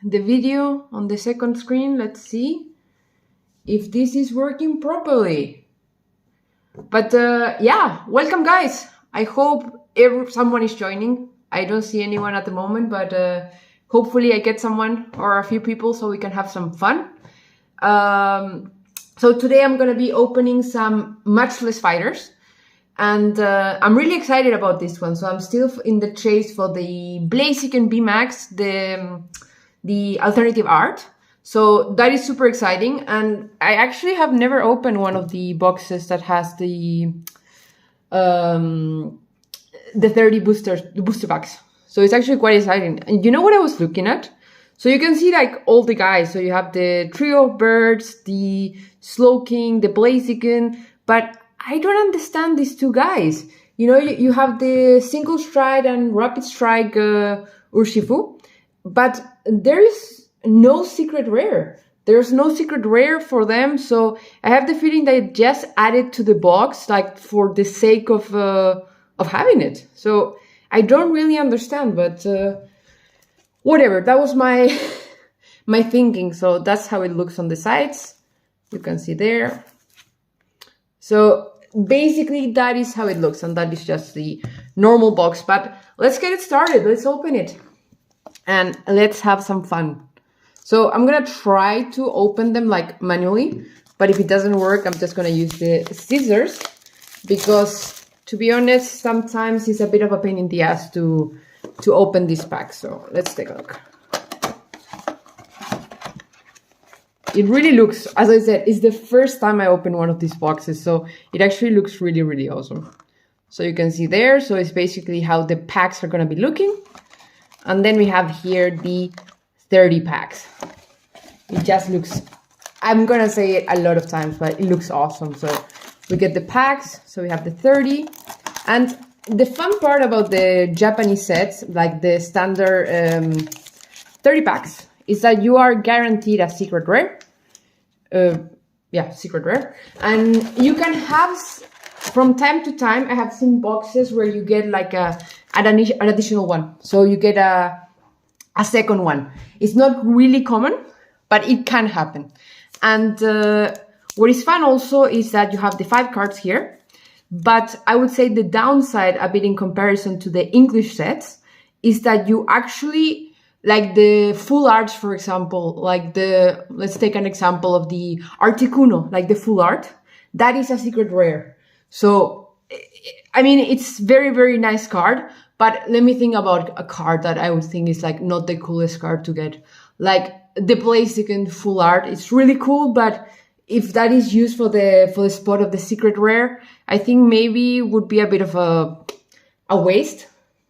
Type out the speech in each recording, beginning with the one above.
the video on the second screen. Let's see if this is working properly. But yeah, welcome guys. I hope someone is joining. I don't see anyone at the moment, but hopefully I get someone or a few people so we can have some fun. So today I'm going to be opening some Matchless Fighters. And I'm really excited about this one. So I'm still in the chase for the Blaziken VMAX, the alternative art. So that is super exciting. And I actually have never opened one of the boxes that has the 30 booster box. So it's actually quite exciting. And you know what I was looking at? So you can see like all the guys. So you have the trio of birds, the Slowking, the Blaziken, but I don't understand these two guys. You know, you have the single strike and rapid strike Urshifu, but there is no secret rare. There's no secret rare for them. So I have the feeling they just added to the box, like for the sake of having it. So I don't really understand, but whatever. That was my my thinking. So that's how it looks on the sides. You can see there. So basically that is how it looks, and that is just the normal box. But let's get it started. Let's open it and let's have some fun. So I'm gonna try to open them like manually, but if it doesn't work, I'm just gonna use the scissors, because to be honest, sometimes it's a bit of a pain in the ass to open this pack. So let's take a look. It really looks, as I said, it's the first time I open one of these boxes, so it actually looks really, really awesome. So you can see there, so it's basically how the packs are going to be looking. And then we have here the 30 packs. It just looks, I'm going to say it a lot of times, but it looks awesome. So we get the packs, so we have the 30. And the fun part about the Japanese sets, like the standard 30 packs, is that you are guaranteed a secret rare. Secret rare. And you can have, from time to time, I have seen boxes where you get like an additional one. So you get a second one. It's not really common, but it can happen. And what is fun also is that you have the 5 cards here. But I would say the downside, a bit in comparison to the English sets, is that you actually, like the full arts, for example, like let's take an example of the Articuno, like the full art, that is a secret rare. So, I mean, it's very, very nice card, but let me think about a card that I would think is like not the coolest card to get. Like the Blaziken full art, it's really cool, but if that is used for the spot of the secret rare, I think maybe would be a bit of a waste.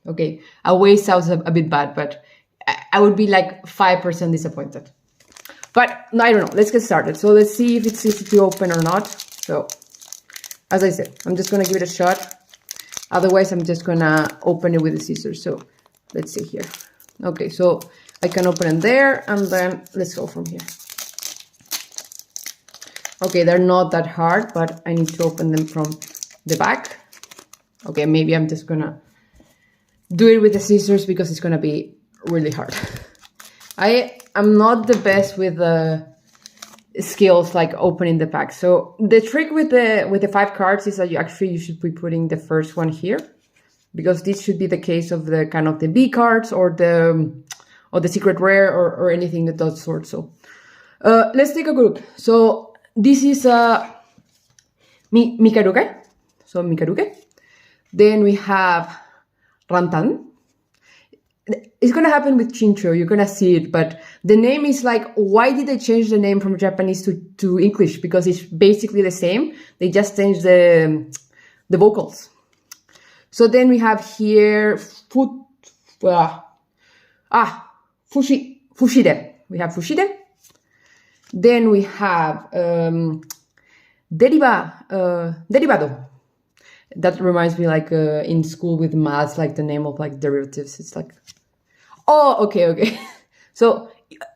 Okay, a waste sounds a bit bad, but I would be like 5% disappointed. But I don't know. Let's get started. So let's see if it's easy to open or not. So as I said, I'm just going to give it a shot. Otherwise, I'm just going to open it with the scissors. So let's see here. Okay, so I can open it there, and then let's go from here. Okay, they're not that hard, but I need to open them from the back. Okay, maybe I'm just going to do it with the scissors because it's going to be really hard. I am not the best with skills like opening the pack. So the trick with the 5 cards is that you should be putting the first one here, because this should be the case of the kind of the B cards or the secret rare or anything of that sort. So let's take a group. So this is Mikaruge. So Mikaruge. Then we have Rantan. It's going to happen with Chincho. You're going to see it. But the name is like, why did they change the name from Japanese to English? Because it's basically the same. They just changed the vocals. So then we have here Fushide. We have Fushide. Then we have Derivado. That reminds me like in school with maths, like the name of like derivatives. It's like, oh, okay. So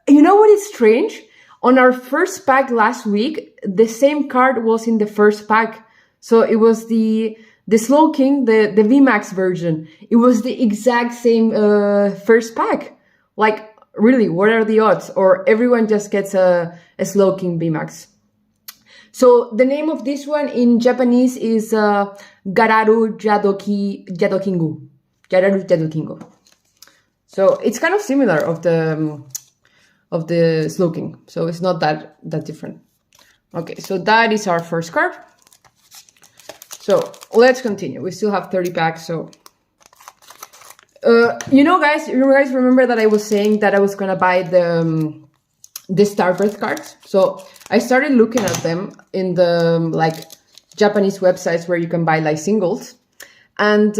you know what is strange? On our first pack last week, the same card was in the first pack. So it was the Slowking, the VMAX version. It was the exact same first pack. Like really, what are the odds? Or everyone just gets a Slowking VMAX. So the name of this one in Japanese is Gararu Jadokingu. Gararu Jadokingu. So it's kind of similar of the Slowking. So it's not that different. Okay, so that is our first card. So let's continue. We still have 30 packs, so you guys remember that I was saying that I was gonna buy the Starbirth cards. So I started looking at them in the like Japanese websites where you can buy like singles, and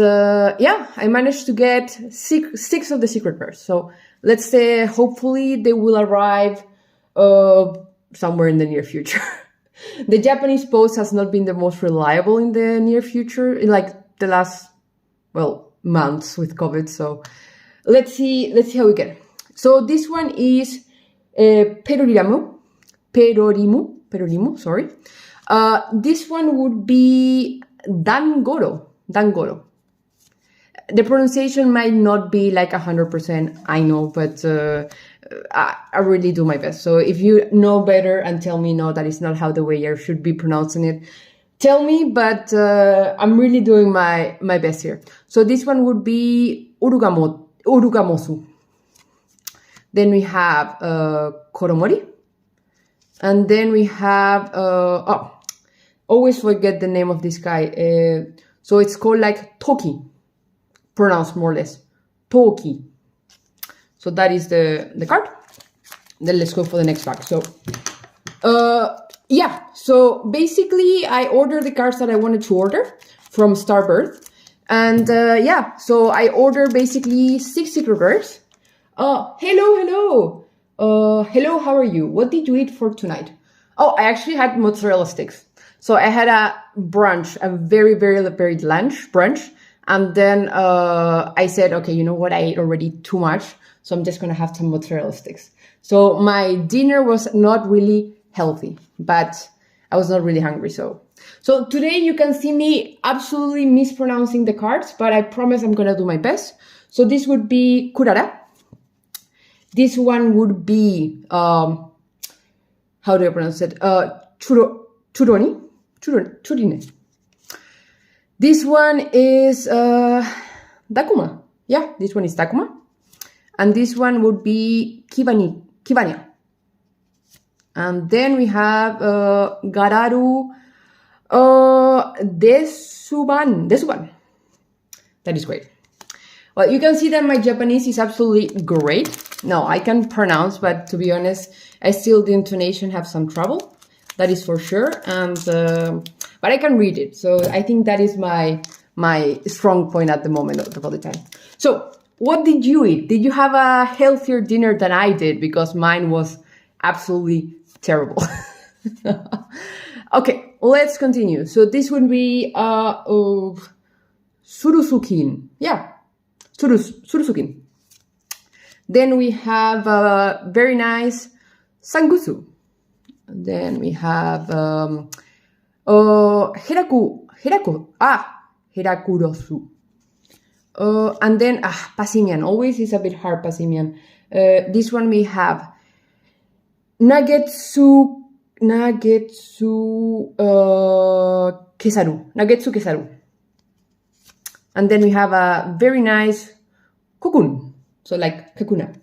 yeah, I managed to get six of the secret pairs. So let's say hopefully they will arrive somewhere in the near future. The Japanese post has not been the most reliable in the near future, in like the last, well, months with COVID. So let's see how we get. So this one is Perorimu, sorry. This one would be Dangoro. The pronunciation might not be like 100%, I know, but I really do my best. So if you know better and tell me no, that is not how the way I should be pronouncing it, tell me, but I'm really doing my best here. So this one would be Urugamosu. Then we have Koromori. And then we have, always forget the name of this guy. So it's called like Toki, pronounced more or less. Toki. So that is the card. Then let's go for the next pack. So, yeah. So basically, I ordered the cards that I wanted to order from Starbirth. And yeah, so I ordered basically 6 secret rares. Hello, how are you? What did you eat for tonight? Oh, I actually had mozzarella sticks. So I had a brunch, a very, very, very brunch. And then I said, okay, you know what? I ate already too much. So I'm just going to have some mozzarella sticks. So my dinner was not really healthy, but I was not really hungry. So today you can see me absolutely mispronouncing the cards, but I promise I'm going to do my best. So this would be Kurara. This one would be, how do I pronounce it? Churine. This one is Dakuma. Yeah, this one is Dakuma. And this one would be Kibania. And then we have Gararu Desuban. That is great. Well, you can see that my Japanese is absolutely great. No, I can pronounce, but to be honest, I still, the intonation have some trouble. That is for sure. And but I can read it. So I think that is my strong point at the moment of all the time. So what did you eat? Did you have a healthier dinner than I did? Because mine was absolutely terrible. Okay, let's continue. So this would be Surusukin. Yeah, Surusukin. Then we have very nice Sangusu. Then we have Hirakurosu. And then Pasimian. Always is a bit hard, Pasimian. This one we have Nagetsu Kesaru. And then we have a very nice Kokun. So like Kakuna.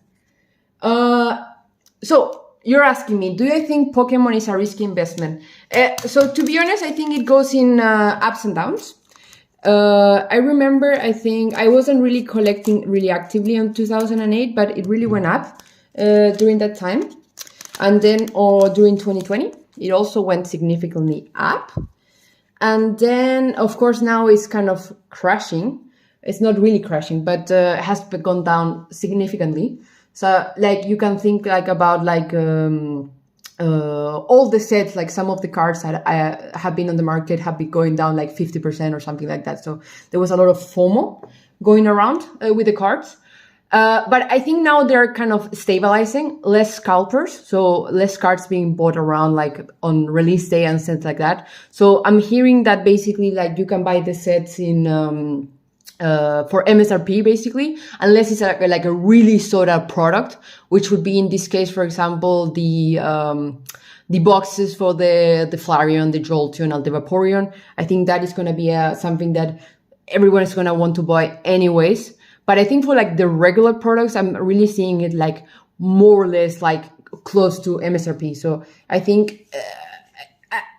So you're asking me, do I think Pokemon is a risky investment? So to be honest, I think it goes in ups and downs. I remember, I think I wasn't really collecting really actively in 2008, but it really went up during that time. And then during 2020, it also went significantly up. And then, of course, now it's kind of crashing. It's not really crashing, but has gone down significantly. So, like, you can think like about like all the sets, like some of the cards that have been on the market have been going down like 50% or something like that. So there was a lot of FOMO going around with the cards. But I think now they're kind of stabilizing, less scalpers, so less cards being bought around like on release day and stuff like that. So I'm hearing that basically like you can buy the sets in for MSRP basically, unless it's like a really sold out product, which would be in this case, for example, the boxes for the Flareon, the Jolteon, and the Vaporeon. I think that is going to be something that everyone is going to want to buy anyways. But I think for like the regular products, I'm really seeing it like more or less like close to MSRP. So I think,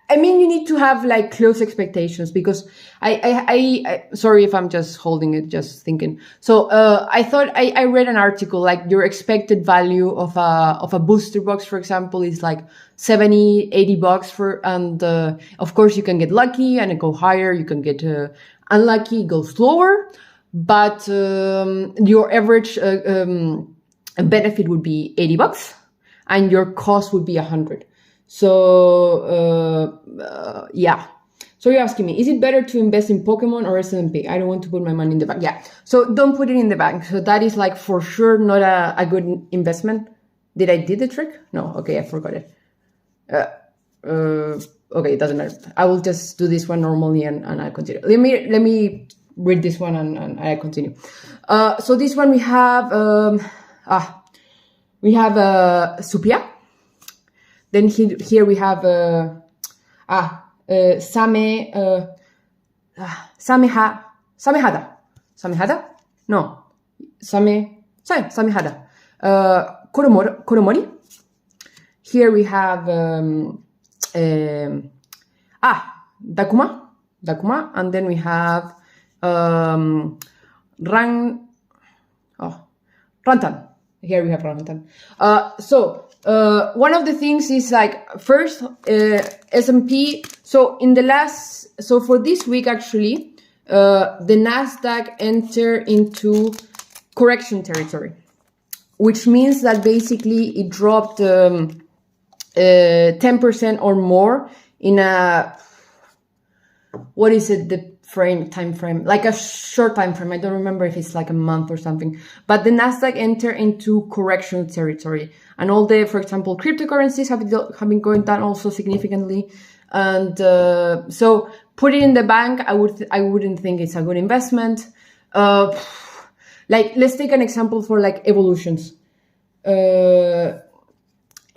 I mean, you need to have like close expectations, because I sorry if I'm just holding it, just thinking. So I thought I read an article like your expected value of a booster box, for example, is like 70, 80 bucks and of course you can get lucky and it go higher. You can get unlucky, it goes lower, but your average benefit would be 80 bucks and your cost would be 100. So, yeah. So you're asking me, is it better to invest in Pokemon or S&P? I don't want to put my money in the bank. Yeah. So don't put it in the bank. So that is like for sure not a good investment. Did I did the trick? No. Okay. I forgot it. Okay. It doesn't matter. I will just do this one normally and I continue. Let me read this one and I continue. So this one we have, Supia. Then here we have Samehada. No, Samehada. Koromori. Here we have Dakuma, and then we have Rantan. Here we have Rantan. One of the things is like first S&P. So for this week actually, the Nasdaq entered into correction territory, which means that basically it dropped 10% or more in a, what is it, the time frame, like a short time frame. I don't remember if it's like a month or something, but the Nasdaq entered into correction territory, and all the, for example, cryptocurrencies have been going down also significantly. And so put it in the bank, I wouldn't think it's a good investment. Like, let's take an example for like evolutions.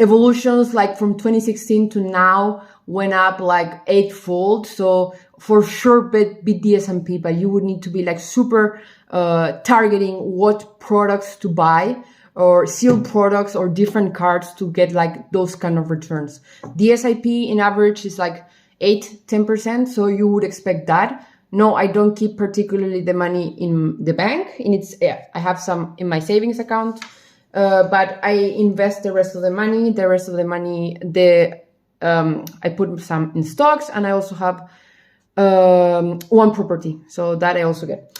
Evolutions like from 2016 to now went up like 8-fold. So for sure beat the S&P, but you would need to be like super targeting what products to buy, or sealed products or different cards to get like those kind of returns. The SIP in average is like 8-10%, so you would expect that. No, I don't keep particularly the money in the bank. I have some in my savings account, but I invest the rest of the money. I put some in stocks, and I also have one property, so that I also get.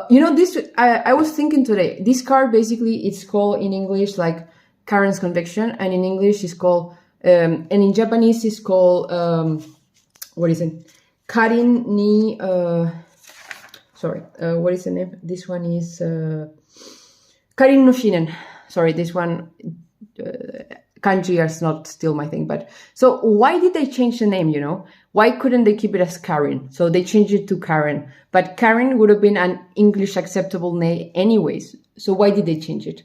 This, I was thinking today, this card basically, it's called in English like Karen's Conviction, and in English it's called, and in Japanese it's called, what is it? Karin ni, what is the name? This one is, Karin no Shinen. Sorry, this one, kanji is not still my thing, but so why did they change the name, Why couldn't they keep it as Karen? So they changed it to Karen, but Karen would have been an English acceptable name anyways. So why did they change it?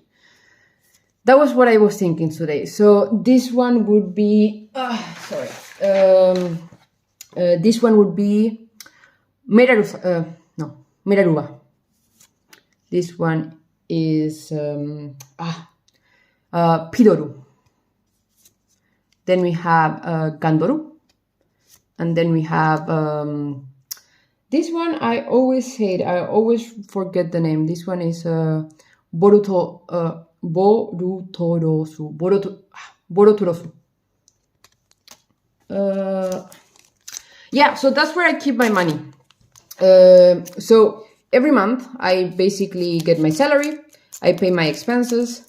That was what I was thinking today. So this one would be, this one would be Meraruba. This one is Pidoru. Then we have Gandoru. And then we have this one I always hate. I always forget the name. This one is Borotorosu. Yeah, so that's where I keep my money. So every month I basically get my salary, I pay my expenses,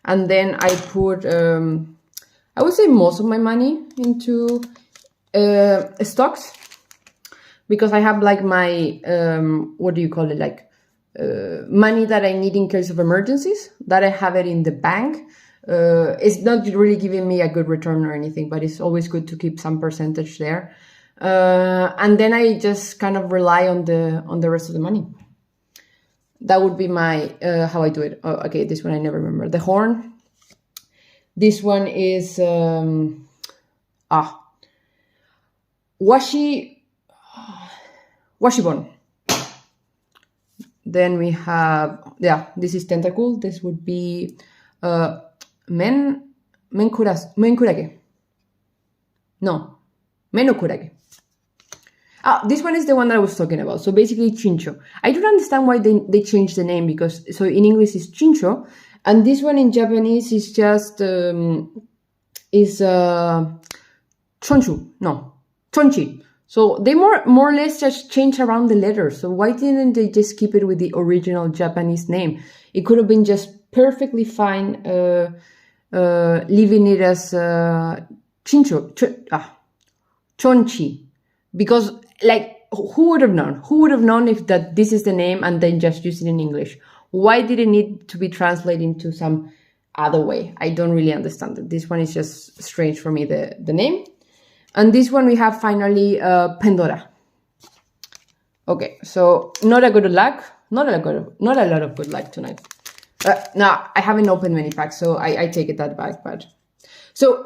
and then I put, I would say most of my money into stocks, because I have like my, money that I need in case of emergencies, that I have it in the bank. It's not really giving me a good return or anything, but it's always good to keep some percentage there. And then I just kind of rely on the rest of the money. that would be my, how I do it. Oh, okay, this one I never remember. The horn. This one is, washibon. Then we have, yeah, this is tentacle. This would be, menkurage. No, menokurage. This one is the one that I was talking about. So basically chincho. I don't understand why they changed the name, because so in English it's chincho, and this one in Japanese is just chonchu. No, chonchi. So they more or less just change around the letters. So why didn't they just keep it with the original Japanese name? It could have been just perfectly fine leaving it as chonchi. Because, like, who would have known? Who would have known if that this is the name and then just use it in English? Why did it need to be translated into some other way? I don't really understand it. This one is just strange for me, the name. And this one we have finally Pandora. Okay, so not a lot of good luck tonight. Now I haven't opened many packs, so I take it that back. But so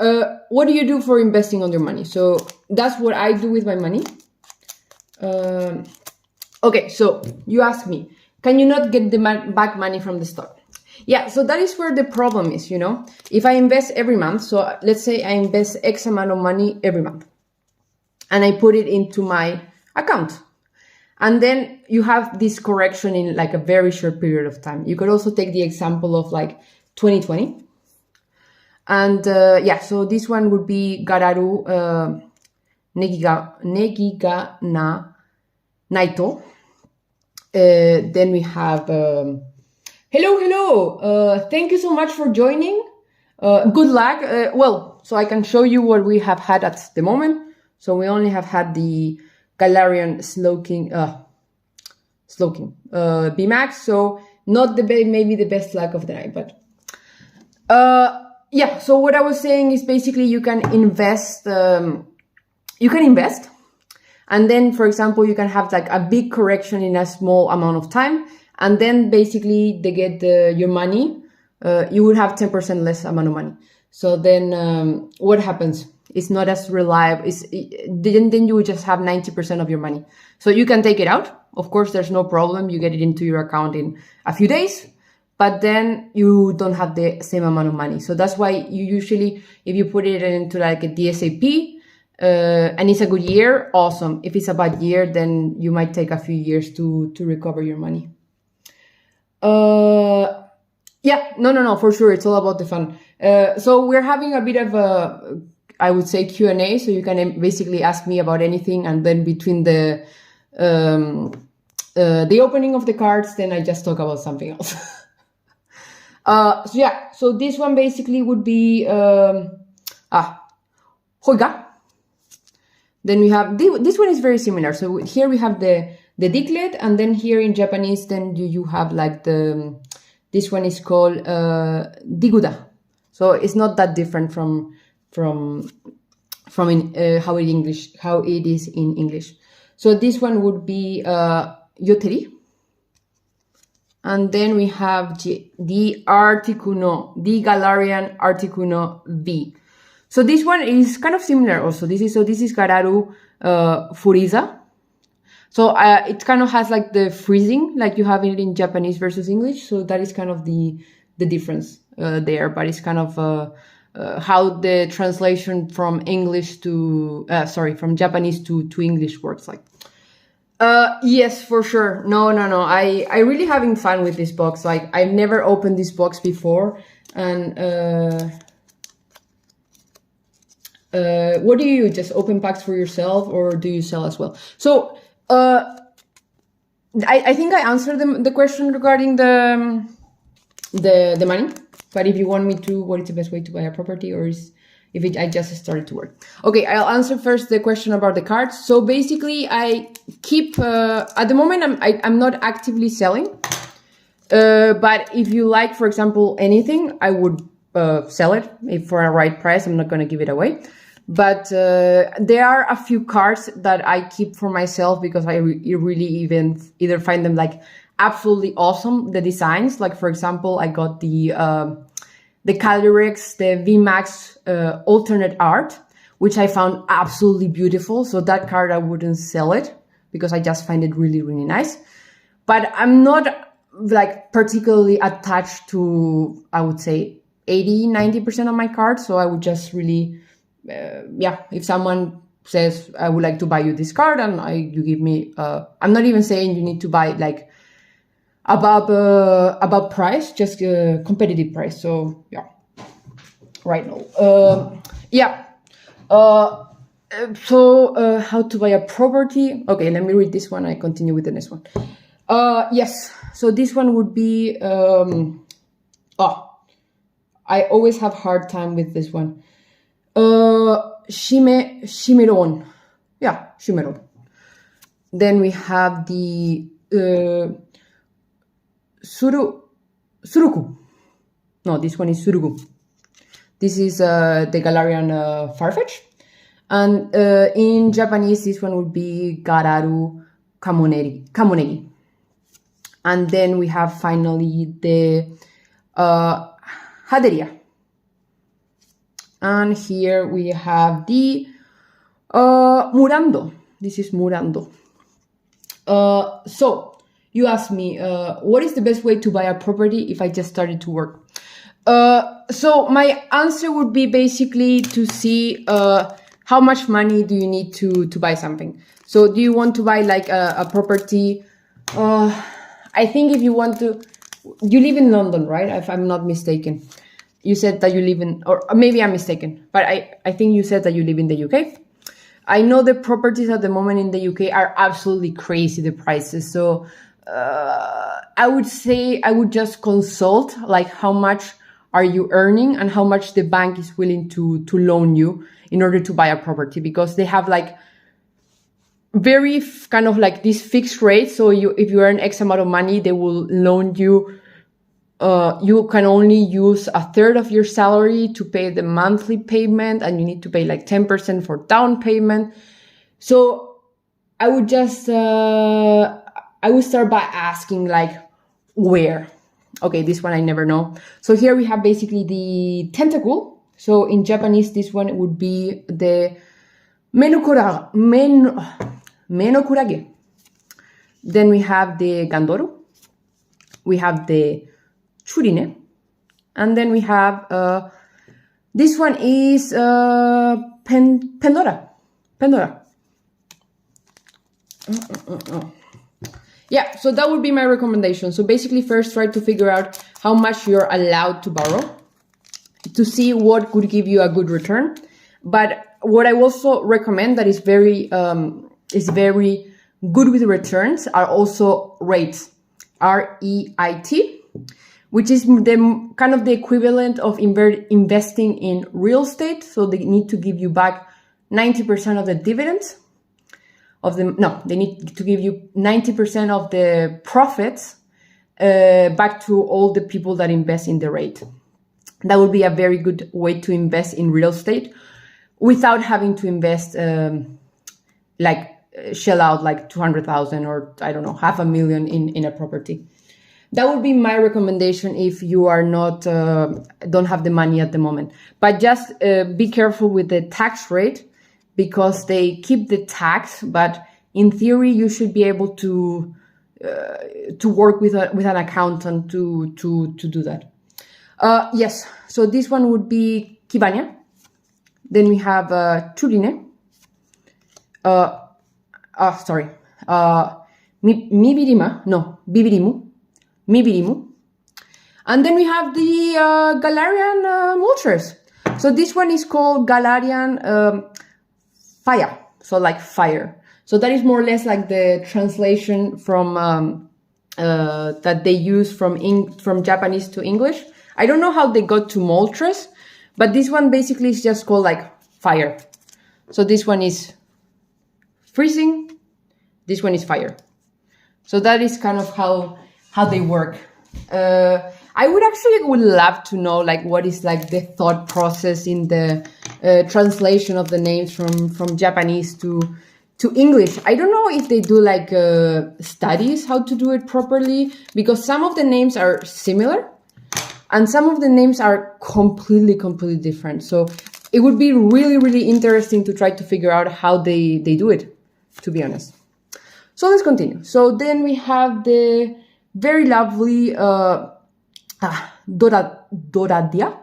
what do you do for investing on your money? So that's what I do with my money. Okay, so you ask me, can you not get the back money from the stock? Yeah, so that is where the problem is, you know. If I invest every month, so let's say I invest X amount of money every month, and I put it into my account. And then you have this correction in like a very short period of time. You could also take the example of like 2020. And yeah, so this one would be Gararu Negiga na Naito. Then we have hello. Thank you so much for joining. Good luck. Well, so I can show you what we have had at the moment. So we only have had the Galarian Slowking Vmax. So not maybe the best luck of the night, but yeah. So what I was saying is basically you can invest. And then, for example, you can have like a big correction in a small amount of time. And then basically they get your money. You would have 10% less amount of money. So then what happens? It's not as reliable. Then you would just have 90% of your money. So you can take it out. Of course, there's no problem. You get it into your account in a few days. But then you don't have the same amount of money. So that's why you usually, if you put it into like a DSAP, and it's a good year, awesome. If it's a bad year, then you might take a few years to recover your money. Yeah, no, for sure. It's all about the fun. So we're having a bit of a, I would say, Q&A. So you can basically ask me about anything. And then between the opening of the cards, then I just talk about something else. So yeah, so this one basically would be, Hoiga. Then we have, this one is very similar. So here we have the Diglett, and then here in Japanese, then you have like this one is called Diguda. So it's not that different from how it is in English. So this one would be Yoteri. And then we have the Galarian Articuno V. So this one is kind of similar also. This is Gararu Furiza. So it kind of has like the freezing, like you have it in Japanese versus English. So that is kind of the difference there. But it's kind of how the translation from English to from Japanese to English works like. Yes, for sure. No. I really having fun with this box. Like I've never opened this box before, and what do you just open packs for yourself, or do you sell as well? So I think I answered the question regarding the money. But if you want me to, what is the best way to buy a property, or I just started to work? Okay, I'll answer first the question about the cards. So basically, I keep at the moment I'm not actively selling, but if you like, for example, anything, I would sell it if for a right price. I'm not going to give it away. But there are a few cards that I keep for myself because I really either find them like absolutely awesome. The designs, like for example, I got the Calyrex, the VMAX alternate art, which I found absolutely beautiful. So that card, I wouldn't sell it because I just find it really, really nice. But I'm not like particularly attached to, I would say, 80-90% of my cards. So I would just really, if someone says, I would like to buy you this card, and you give me, I'm not even saying you need to buy like above price, just competitive price. So yeah, right now. How to buy a property. Okay, let me read this one. I continue with the next one. Yes, so this one would be, I always have hard time with this one. Shimeron. Yeah, Shimeron. Then we have the Suruku. No, this one is Surugu. This is the Galarian Farfetch. And in Japanese, this one would be Gararu Kamonegi. And then we have finally the Haderia. And here we have the Murando. This is Murando. So you asked me, what is the best way to buy a property if I just started to work? So my answer would be basically to see how much money do you need to buy something. So do you want to buy like a property? I think if you want to, you live in London, right? If I'm not mistaken. You said that you live in, or maybe I'm mistaken, but I think you said that you live in the UK. I know the properties at the moment in the UK are absolutely crazy, the prices. So I would say I would just consult like how much are you earning and how much the bank is willing to loan you in order to buy a property, because they have like very kind of like this fixed rate. So if you earn X amount of money, they will loan you. You can only use a third of your salary to pay the monthly payment, and you need to pay like 10% for down payment. So I would just, I would start by asking like, where? Okay, this one I never know. So here we have basically the tentacle. So in Japanese, this one would be the Menokurage. Then we have the Gandoru. We have the Churine. And then we have, this one is Pandora. Yeah, so that would be my recommendation. So basically first try to figure out how much you're allowed to borrow to see what could give you a good return. But what I also recommend that is very good with returns are also rates, REIT, which is the kind of the equivalent of investing in real estate. So they need to give you back 90% of the dividends they need to give you 90% of the profits back to all the people that invest in the rate. That would be a very good way to invest in real estate without having to invest shell out like 200,000 or I don't know, $500,000 in a property. That would be my recommendation if you are not don't have the money at the moment. But just be careful with the tax rate, because they keep the tax, but in theory you should be able to work with an accountant to do that. Yes, so this one would be Kibanya. Then we have Churine. Mibirimu. And then we have the Galarian Moltres. So this one is called Galarian Fire. So like fire. So that is more or less like the translation from that they use from Japanese to English. I don't know how they got to Moltres, but this one basically is just called like fire. So this one is freezing. This one is fire. So that is kind of how they work. I would love to know like what is like the thought process in the translation of the names from Japanese to to English. I don't know if they do like studies how to do it properly, because some of the names are similar and some of the names are completely different. So it would be really interesting to try to figure out how they do it, to be honest. So let's continue. So then we have the very lovely Doradia.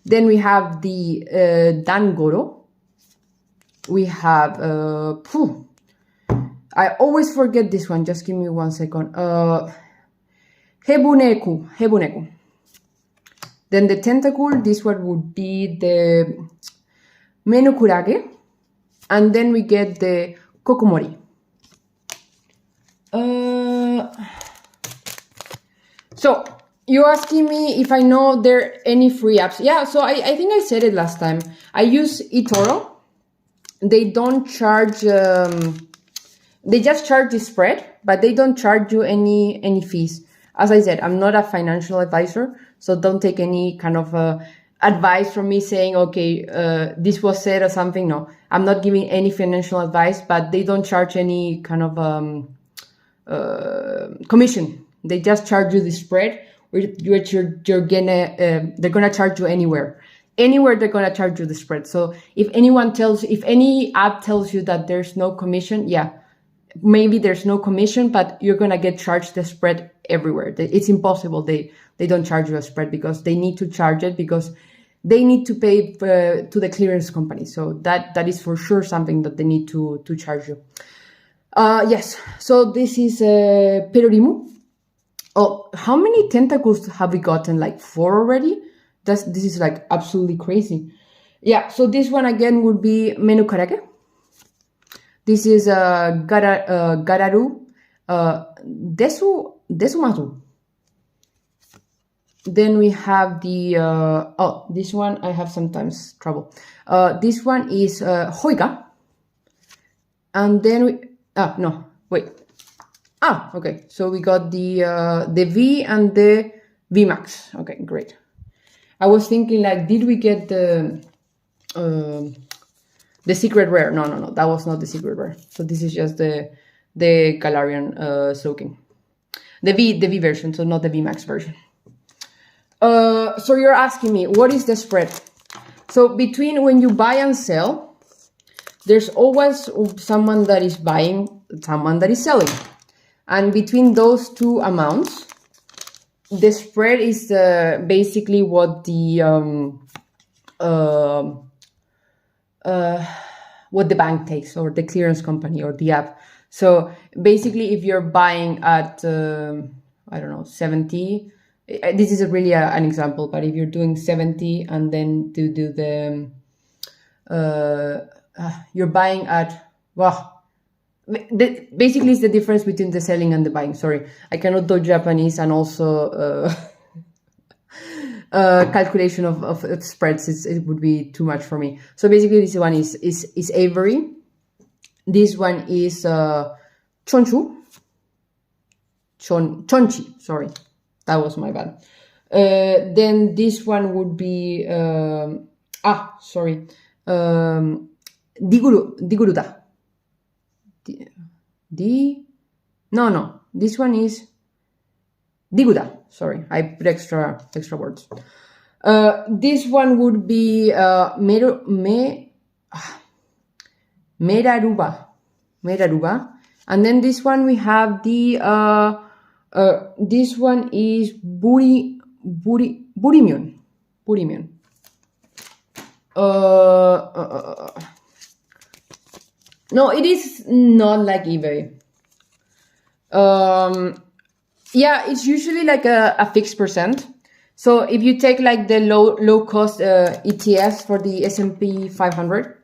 Then we have the Dangoro. We have I always forget this one. Just give me 1 second. Hebuneku. Then the tentacle. This one would be the Menukurage, and then we get the Kokomori. So you're asking me if I know there are any free apps. Yeah, so I think I said it last time. I use eToro. They don't charge, they just charge the spread, but they don't charge you any fees. As I said, I'm not a financial advisor, so don't take any kind of advice from me saying, okay, this was said or something. No, I'm not giving any financial advice, but they don't charge any kind of commission. They just charge you the spread, which you're gonna, they're gonna charge you anywhere they're gonna charge you the spread. So if any app tells you that there's no commission, yeah, maybe there's no commission, but you're gonna get charged the spread everywhere. It's impossible they don't charge you a spread, because they need to charge it, because they need to pay to the clearance company. So that is for sure something that they need to charge you. Yes, so this is Perorimu. Oh, how many tentacles have we gotten? Like 4 already? This is like absolutely crazy. Yeah, so this one again would be Menukarage. This is Gararu Desumaru. Then we have the this one I have sometimes trouble. This one is Hoiga. And then okay. So we got the V and the Vmax. Okay, great. I was thinking, like, did we get the secret rare? No, that was not the secret rare. So this is just the Galarian Soaking, the V version, so not the Vmax version. So you're asking me, what is the spread? So between when you buy and sell, there's always someone that is buying, someone that is selling, and between those two amounts, the spread is basically what the bank takes, or the clearance company, or the app. So basically, if you're buying at I don't know, 70, this is really an example, but if you're doing 70 and then to do the you're buying at, basically it's the difference between the selling and the buying. Sorry, I cannot do Japanese, and also calculation of spreads, it would be too much for me. So basically this one is Avery. This one is Chonchi, sorry, that was my bad. Then this one would be Diguruda. No, this one is Diguda. Sorry, I put extra words. This one would be Meraruba, and then this one we have the this one is Burimion. No, it is not like eBay. Yeah, it's usually like a fixed percent. So if you take like the low cost ETFs for the S&P 500,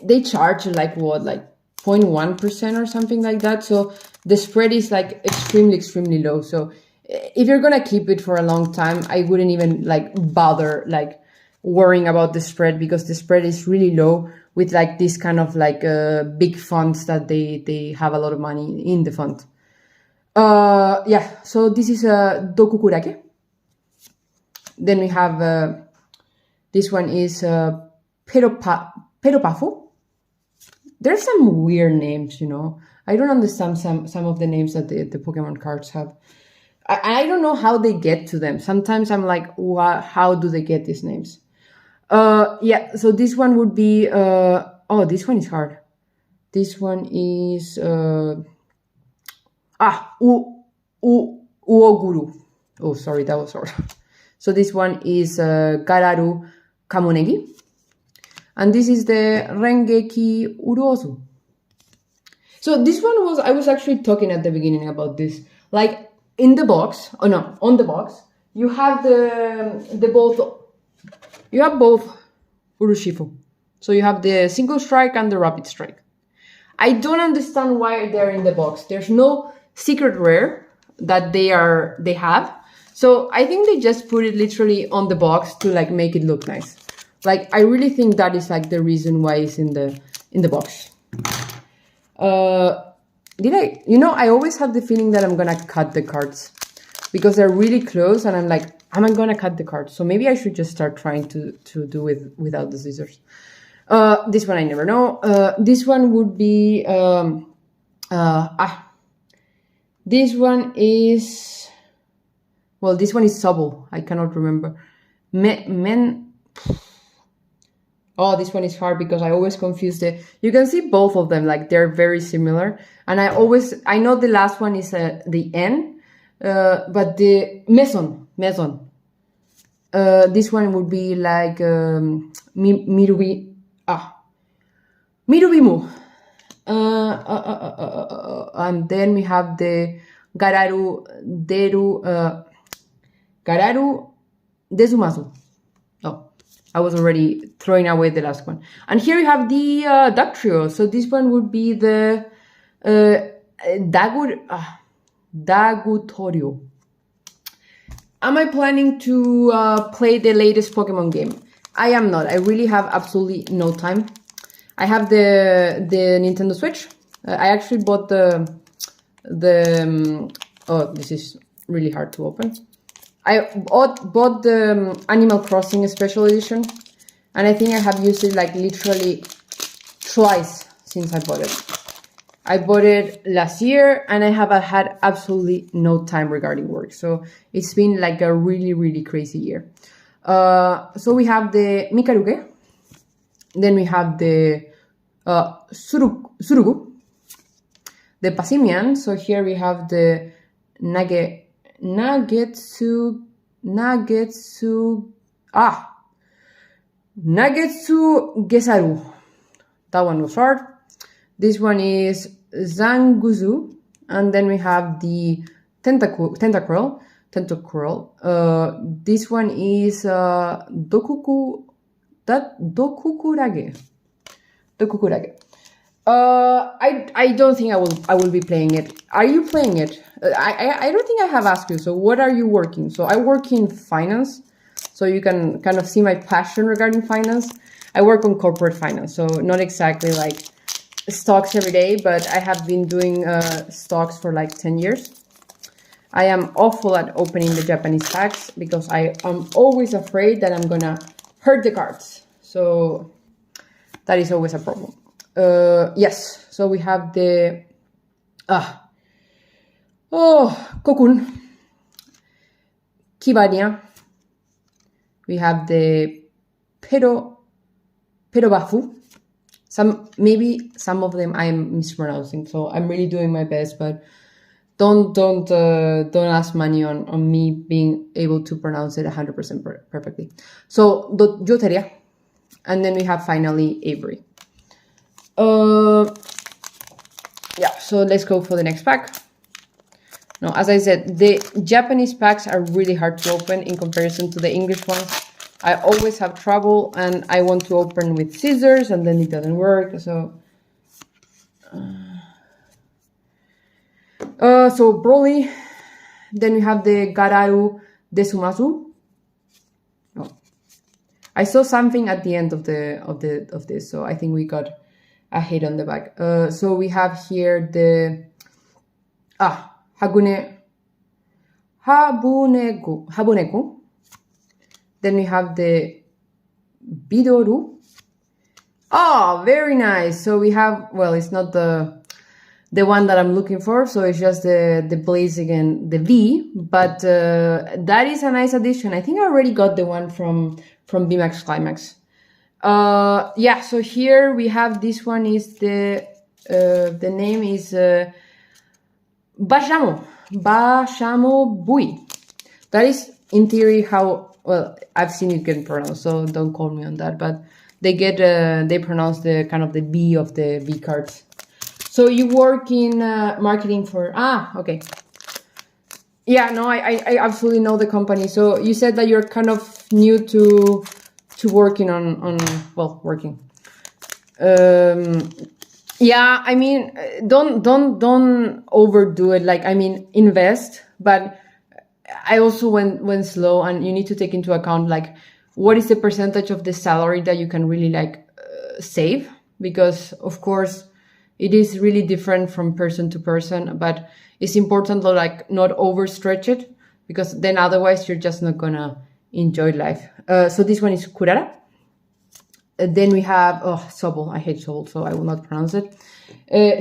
they charge like 0.1% or something like that. So the spread is like extremely low. So if you're gonna keep it for a long time, I wouldn't even like bother like worrying about the spread, because the spread is really low with like this kind of like big funds that they have a lot of money in the fund. Yeah, so this is Dokukurake. Then we have this one is Peropafu. There's some weird names, you know. I don't understand some of the names that the Pokemon cards have. I don't know how they get to them. Sometimes I'm like, how do they get these names? Yeah, so this one would be, oh, this one is hard. This one is, Uoguru. Oh, sorry, that was hard. So this one is Gararu Kamonegi. And this is the Rengeki Urozu. So this one was, I was actually talking at the beginning about this. Like in the box, on the box, you have you have both Urushifu. So you have the single strike and the rapid strike. I don't understand why they're in the box. There's no secret rare that they have. So I think they just put it literally on the box to like make it look nice. Like, I really think that is like the reason why it's in the box. I always have the feeling that I'm gonna cut the cards because they're really close and I'm like, am I gonna cut the cards? So maybe I should just start trying to do it without the scissors. This one I never know. This one would be, this one is, well, this one is Sobble. I cannot remember. Oh, this one is hard because I always confuse you can see both of them, like they're very similar. And I know the last one is the N, but the Meson. This one would be like Mirubimu. And then we have the Gararu Desumasu. Oh, I was already throwing away the last one. And here you have the Duck Trio. So this one would be the Dagutorio. Am I planning to play the latest Pokemon game? I am not. I really have absolutely no time. I have the Nintendo Switch. I actually bought the oh, this is really hard to open. I bought the Animal Crossing Special Edition, and I think I have used it like literally twice since I bought it. I bought it last year, and I have had absolutely no time regarding work. So it's been like a really, really crazy year. So we have the Mikaruge, then we have the Surugu, the Passimian. So here we have the Nagetsu Gesaru. That one was hard. This one is Zanguzu, and then we have the Tentacruel. This one is Dokukurage. I don't think I will be playing it. Are you playing it? I don't think I have asked you. So what are you working? So I work in finance. So you can kind of see my passion regarding finance. I work on corporate finance. So not exactly like stocks every day, but I have been doing stocks for like 10 years. I am awful at opening the Japanese packs because I am always afraid that I'm gonna hurt the cards. So that is always a problem. Yes, so we have the Kokun, Kibania. We have the Perobafu. Maybe some of them I'm mispronouncing, so I'm really doing my best, but don't ask money on me being able to pronounce it 100% perfectly. So Joteria, and then we have finally Avery. Yeah, so let's go for the next pack. Now, as I said, the Japanese packs are really hard to open in comparison to the English ones. I always have trouble, and I want to open with scissors, and then it doesn't work. So, so Broly. Then we have the Gararu Desumasu. Oh. I saw something at the end of this, so I think we got a hit on the back. So we have here the Habuneku. Then we have the Bidoru, Oh, very nice. So we have, well, it's not the one that I'm looking for, so it's just the Blaziken, the V, but that is a nice addition. I think I already got the one from VMAX Climax. Yeah, so here we have, this one is the name is Bashamo Bui. That is in theory how, well, I've seen it get pronounced, so don't call me on that, but they pronounce the kind of the B of the V cards. So you work in marketing for, okay. Yeah, no, I absolutely know the company. So you said that you're kind of new to working on working. Yeah, I mean, don't overdo it. Like, I mean, invest, but I also went slow, and you need to take into account, like, what is the percentage of the salary that you can really like save? Because of course it is really different from person to person, but it's important to like not overstretch it, because then otherwise you're just not gonna enjoy life. So this one is Kurara. Then we have, Sobol. I hate Sobol, so I will not pronounce it.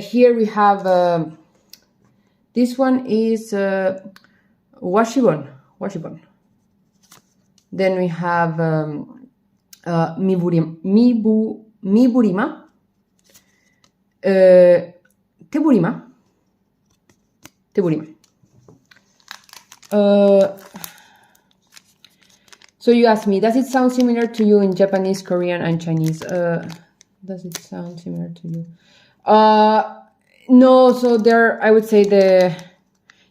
Here we have, this one is Washibon. Then we have Miburima. Teburima. So you asked me, does it sound similar to you in Japanese, Korean, and Chinese? Does it sound similar to you? No, so there, I would say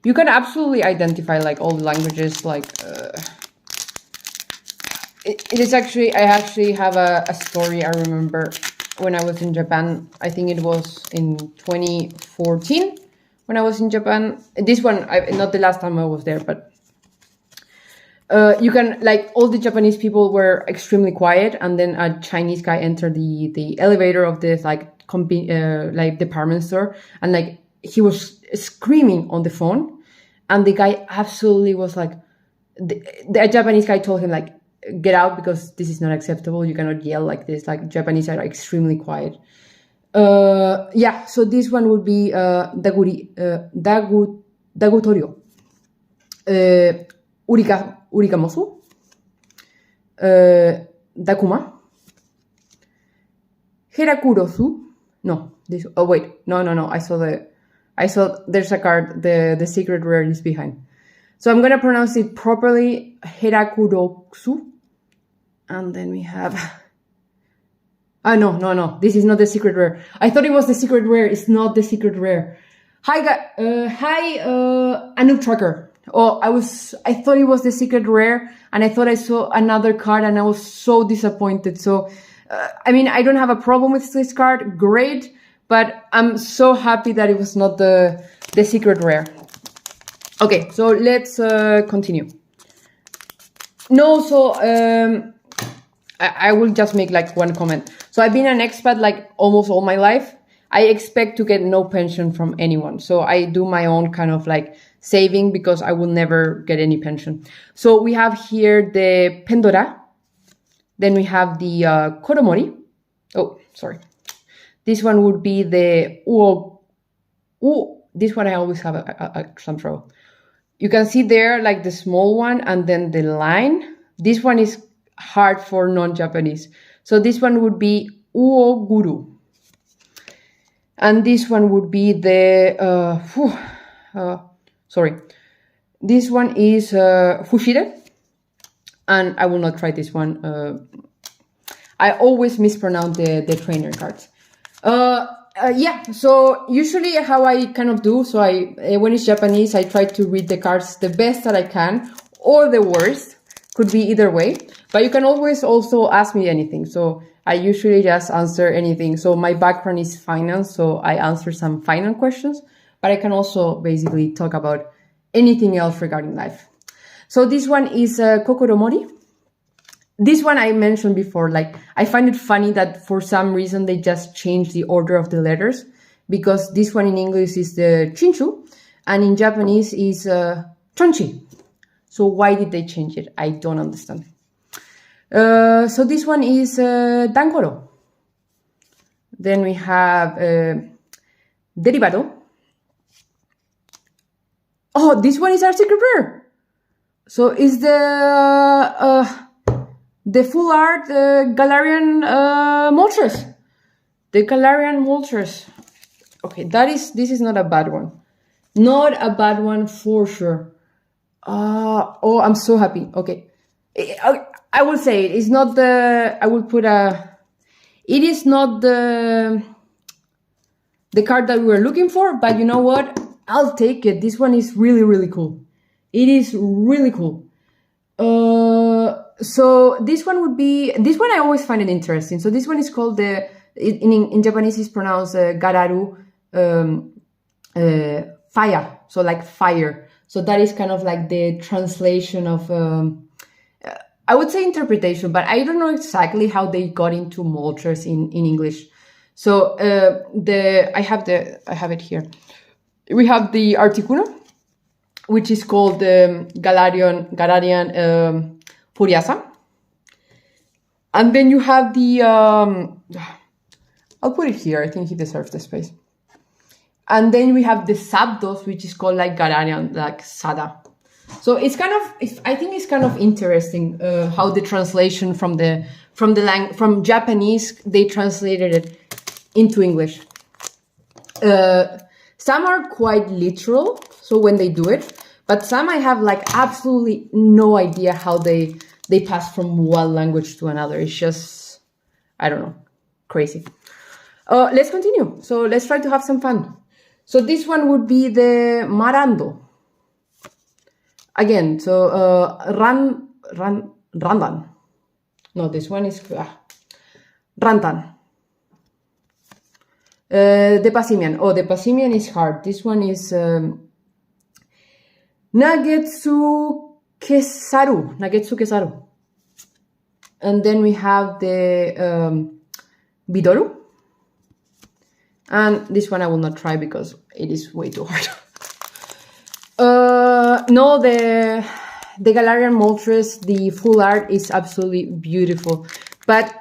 you can absolutely identify like all the languages, like, it is actually, I actually have a story. I remember when I was in Japan, I think it was in 2014 when I was in Japan. This one, not the last time I was there, but you can, like, all the Japanese people were extremely quiet, and then a Chinese guy entered the elevator of this like department store, and like he was screaming on the phone, and the guy absolutely was like, the Japanese guy told him like, get out, because this is not acceptable. You cannot yell like this. Like, Japanese are extremely quiet. Yeah, so this one would be dagutorio, urikamosu, dakuma, herakurosu. No, this. Oh wait, no. I saw there's a card. The secret rare is behind. So I'm gonna pronounce it properly, herakurosu. And then we have, no, this is not the secret rare. I thought it was the secret rare. It's not the secret rare. Hi, Anu Trucker. Oh, I thought it was the secret rare, and I thought I saw another card, and I was so disappointed. So, I mean, I don't have a problem with this card. Great. But I'm so happy that it was not the secret rare. Okay, so let's continue. No, so, I will just make like one comment. So I've been an expat like almost all my life. I expect to get no pension from anyone. So I do my own kind of like saving, because I will never get any pension. So we have here the Pendora. Then we have the Koromori. Oh, sorry. This one would be the this one I always have some trouble. You can see there like the small one and then the line. This one is hard for non-Japanese. So this one would be Uoguru. And this one would be the, This one is Fushire. And I will not try this one. I always mispronounce the trainer cards. Yeah, so usually how I kind of do, so when it's Japanese, I try to read the cards the best that I can, or the worst. Could be either way. But you can always also ask me anything. So I usually just answer anything. So my background is finance, so I answer some finance questions. But I can also basically talk about anything else regarding life. So this one is Kokoromori. This one I mentioned before, like, I find it funny that for some reason they just changed the order of the letters, because this one in English is the Chinshu, and in Japanese is Chonchi. So why did they change it? I don't understand. So this one is Dankoro. Then we have Derivado. Oh, this one is our secret rare. So is the full art Galarian Moltres. The Galarian Moltres. Okay, this is not a bad one. Not a bad one for sure. Oh, I'm so happy. Okay. I will say it. It's not the... I will put a... It is not the card that we were looking for, but you know what? I'll take it. This one is really, really cool. It is really cool. So this one would be... This one I always find it interesting. So this one is called the... In Japanese it's pronounced Gararu Fire. So like fire. So that is kind of like the translation of... I would say interpretation, but I don't know exactly how they got into Moltres in English. So I have it here. We have the Articuno, which is called the Galarian Furiasa. And then you have the I'll put it here. I think he deserves the space. And then we have the Zapdos, which is called like Galarian, like Sada. So it's kind of, I think it's kind of interesting how the translation from Japanese, they translated it into English. Some are quite literal, so when they do it, but some I have like absolutely no idea how they pass from one language to another. It's just, I don't know, crazy. Let's continue. So let's try to have some fun. So this one would be the Marando. Again, so Randan. No, this one is Rantan. The Passimian. Oh, the Passimian is hard. This one is Nagetsu Kesaru. And then we have the Bidoru. And this one I will not try because it is way too hard. No, the Galarian Moltres, the full art is absolutely beautiful. But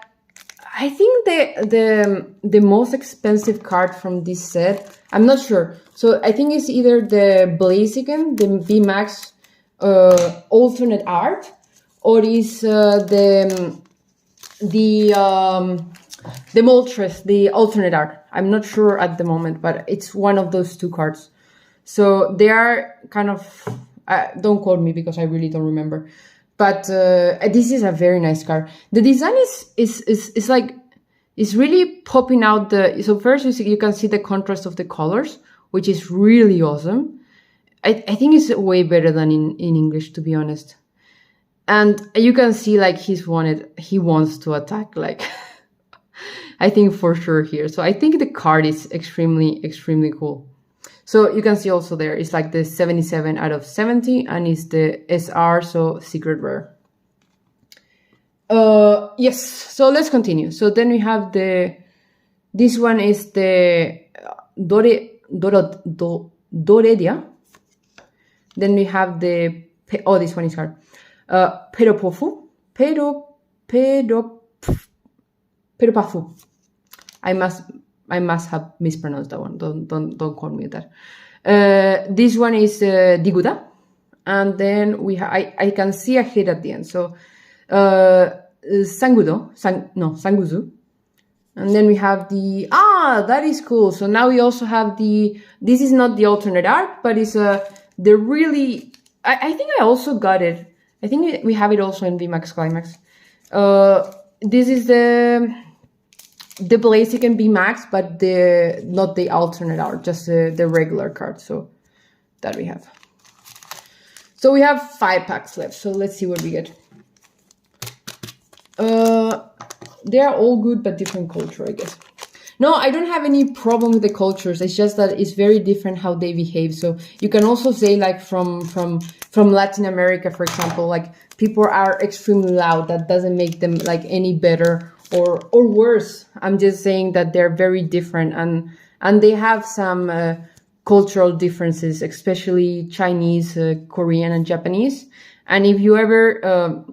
I think the most expensive card from this set, I'm not sure. So I think it's either the Blaziken, the VMAX alternate art, or is the Moltres, the alternate art. I'm not sure at the moment, but it's one of those two cards. So they are kind of, don't quote me because I really don't remember. But this is a very nice card. The design is like, it's really popping out so first you can see the contrast of the colors, which is really awesome. I think it's way better than in English, to be honest. And you can see like he wants to attack, like, I think for sure here. So I think the card is extremely, extremely cool. So you can see also there, it's like the 77 out of 70 and it's the SR, so secret rare. Yes, so let's continue. So then we have this one is the Doredia. Then we have the, oh, this one is hard. Peropafu. I must have mispronounced that one. Don't quote me with that. This one is Diguda, and then I can see a hit at the end. So Sanguzu, and then we have that is cool. So now we also have this is not the alternate art, but it's the really. I think I also got it. I think we have it also in VMAX Climax. This is the Blaziken VMAX, but not the alternate art, just the regular card. So that we have. So we have 5 packs left. So let's see what we get. They are all good, but different culture, I guess. No, I don't have any problem with the cultures. It's just that it's very different how they behave. So you can also say like from Latin America, for example, like people are extremely loud. That doesn't make them like any better or worse. I'm just saying that they're very different and they have some cultural differences, especially Chinese, Korean, and Japanese. And if you ever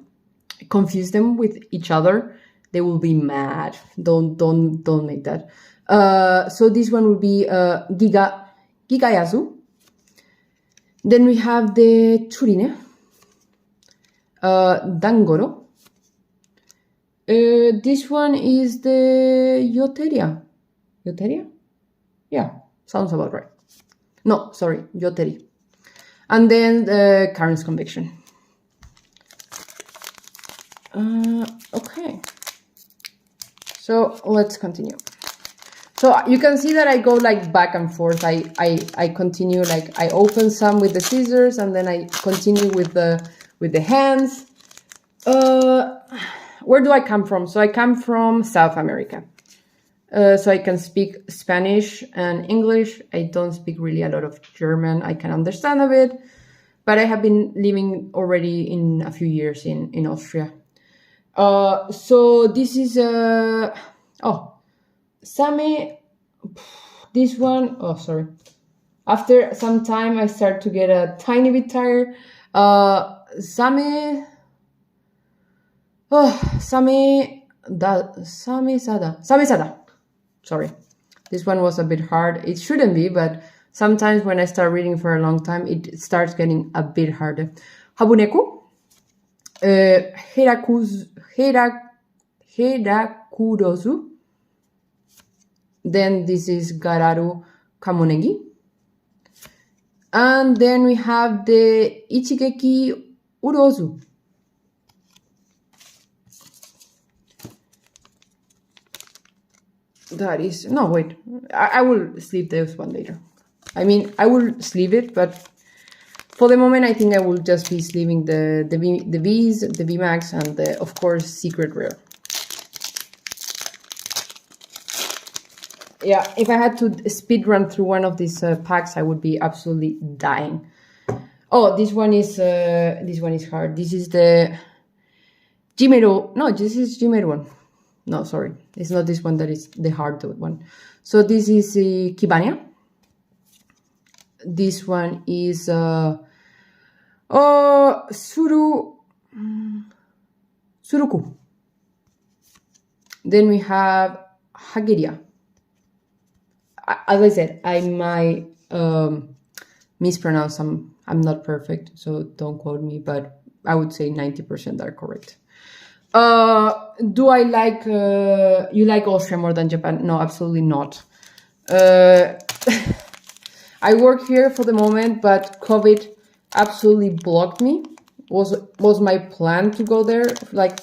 confuse them with each other, they will be mad. Don't make that. So this one would be Gigayazu. Then we have the Churine, Dangoro. This one is the Yoteria. Yoteria? Yeah, sounds about right. No, sorry, Yoteri. And then the Karen's Conviction. Okay. So let's continue. So you can see that I go like back and forth. I continue, like I open some with the scissors and then I continue with the hands. Where do I come from? So I come from South America. So I can speak Spanish and English. I don't speak really a lot of German. I can understand a bit, but I have been living already in a few years in Austria. So this is Same. This one, oh sorry. After some time, I start to get a tiny bit tired. Same Sada. Sorry, this one was a bit hard. It shouldn't be, but sometimes when I start reading for a long time, it starts getting a bit harder. Habuneku, Herakurozu. Then this is Gararu Kamonegi. And then we have the Ichigeki Urozu. That is, no, wait, I will sleeve this one later. I mean, I will sleeve it, but for the moment, I think I will just be sleeving the V's, the VMAX, and the, of course, Secret Rare. Yeah, if I had to speed run through one of these packs, I would be absolutely dying. Oh, this one is hard. This is the Jimeru. No, this is Jimeru one. No, sorry, it's not this one that is the hard one. So this is Kibania. This one is Suruku. Then we have Hageria. As I said, I might mispronounce some. I'm not perfect, so don't quote me, but I would say 90% are correct. Do I like, you like Austria more than Japan? No, absolutely not. I work here for the moment, but COVID absolutely blocked me. Was my plan to go there, like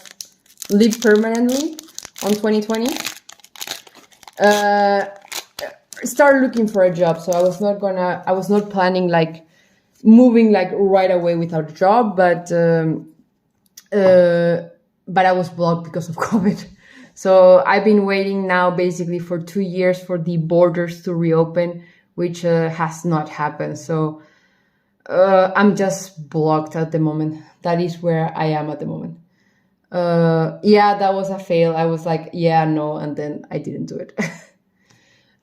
live permanently on 2020. Started looking for a job, so I was not planning like moving like right away without a job, but I was blocked because of COVID. So I've been waiting now basically for 2 years for the borders to reopen, which has not happened. So I'm just blocked at the moment. That is where I am at the moment. Yeah, that was a fail. I was like, yeah, no, and then I didn't do it.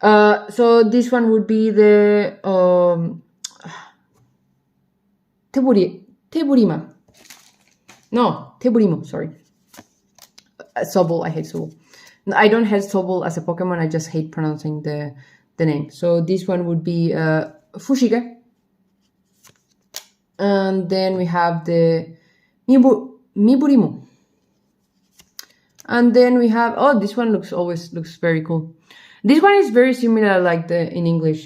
So this one would be the Teburima. No, Teburimo, sorry. Sobol, I hate Sobol. I don't hate Sobol as a Pokemon, I just hate pronouncing the name. So this one would be Fushige. And then we have the Miburimu. And then we have, oh, this one looks very cool. This one is very similar like in English.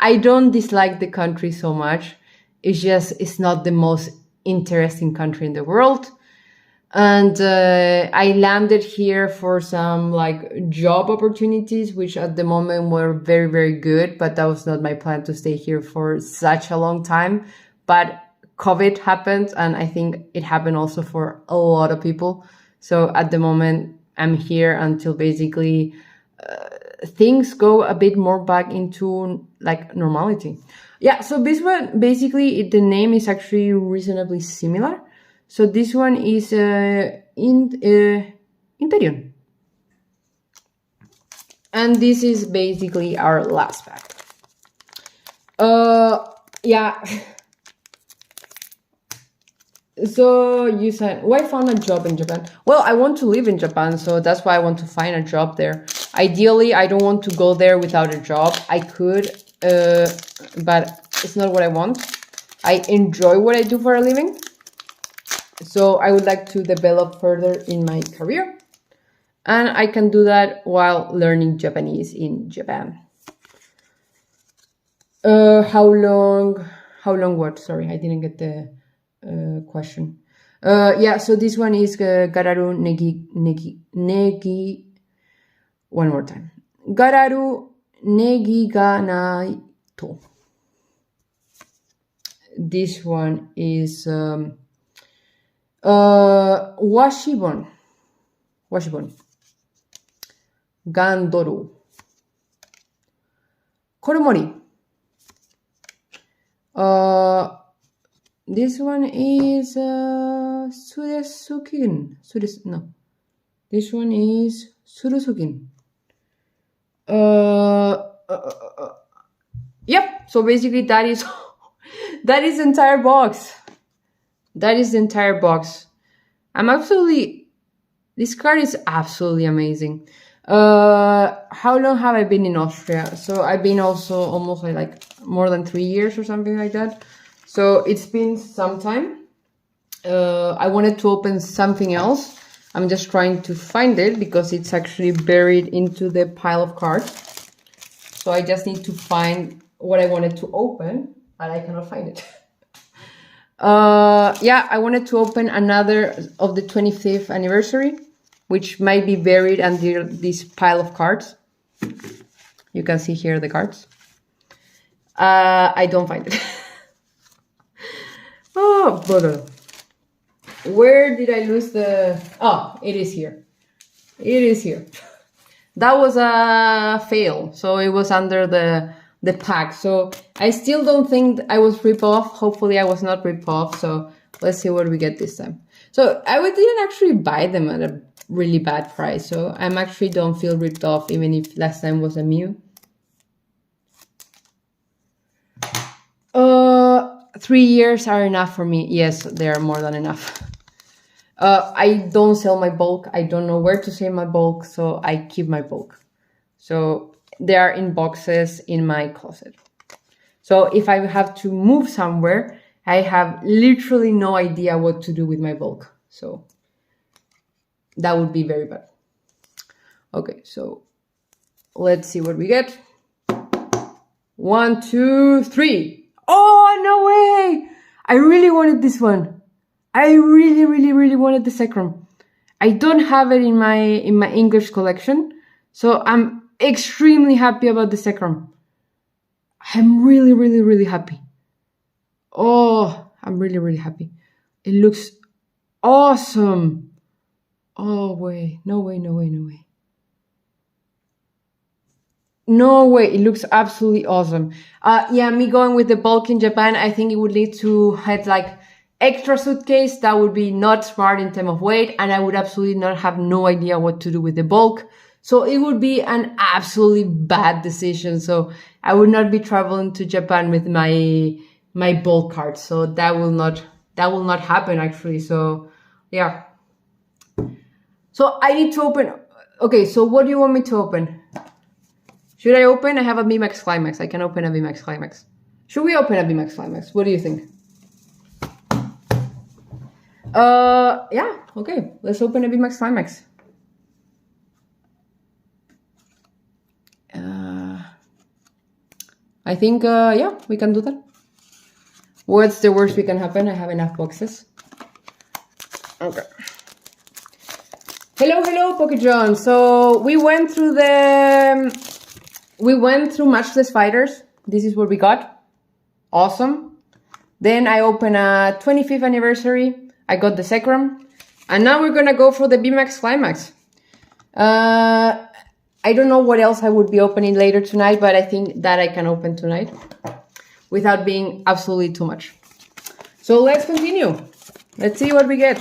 I don't dislike the country so much. It's not the most interesting country in the world. And I landed here for some like job opportunities, which at the moment were very, very good, but that was not my plan to stay here for such a long time. But COVID happened, and I think it happened also for a lot of people. So at the moment, I'm here until basically things go a bit more back into like normality. Yeah, so this one, basically, the name is actually reasonably similar. So this one is Interion. And this is basically our last pack. Yeah. So you said, why find a job in Japan? Well, I want to live in Japan, so that's why I want to find a job there. Ideally, I don't want to go there without a job. I could, but it's not what I want. I enjoy what I do for a living. So I would like to develop further in my career. And I can do that while learning Japanese in Japan. How long what? Sorry, I didn't get the question. Yeah, so this one is Gararu negi. One more time. Gararu negi ga nai to. This one is washibon. Washibon. Gandoru. Koromori. This one is Suresukin. No. This one is Surusukin. Yep. So basically that is that is the entire box. That is the entire box. This card is absolutely amazing. How long have I been in Austria? So I've been also almost like more than 3 years or something like that. So it's been some time. I wanted to open something else. I'm just trying to find it because it's actually buried into the pile of cards. So I just need to find what I wanted to open, and I cannot find it. Yeah, I wanted to open another of the 25th anniversary, which might be buried under this pile of cards. You can see here the cards. I don't find it. Oh, brother. Where did I lose the... Oh, it is here. It is here. That was a fail. So it was under the pack. So I still don't think I was ripped off. Hopefully I was not ripped off. So let's see what we get this time. So I didn't actually buy them at a really bad price. So I actually don't feel ripped off even if last time was a Mew. 3 years are enough for me. Yes, they are more than enough. I don't sell my bulk. I don't know where to sell my bulk, so I keep my bulk. So they are in boxes in my closet. So if I have to move somewhere, I have literally no idea what to do with my bulk. So that would be very bad. Okay, so let's see what we get. 1, 2, 3. Oh, no way! I really wanted this one. I really wanted the Zekrom. I don't have it in my English collection, so I'm extremely happy about the Zekrom. I'm really happy. Oh, I'm really happy. It looks awesome. Oh, wait. No way. No way, it looks absolutely awesome. Yeah, me going with the bulk in Japan, I think it would lead to have like extra suitcase. That would be not smart in terms of weight, and I would absolutely not have no idea what to do with the bulk. So it would be an absolutely bad decision. So I would not be traveling to Japan with my bulk card. So that will not happen actually. So yeah. So I need to open. Okay, so what do you want me to open? Should I open? I have a VMAX Climax. I can open a VMAX Climax. Should we open a VMAX Climax? What do you think? Yeah, okay. Let's open a VMAX Climax. I think, yeah, we can do that. What's the worst we can happen? I have enough boxes. Okay. Hello, Pokejohn. So we went through Matchless Fighters. This is what we got. Awesome. Then I opened a 25th anniversary. I got the Zekrom. And now we're gonna go for the VMAX Climax. I don't know what else I would be opening later tonight, but I think that I can open tonight without being absolutely too much. So let's continue. Let's see what we get.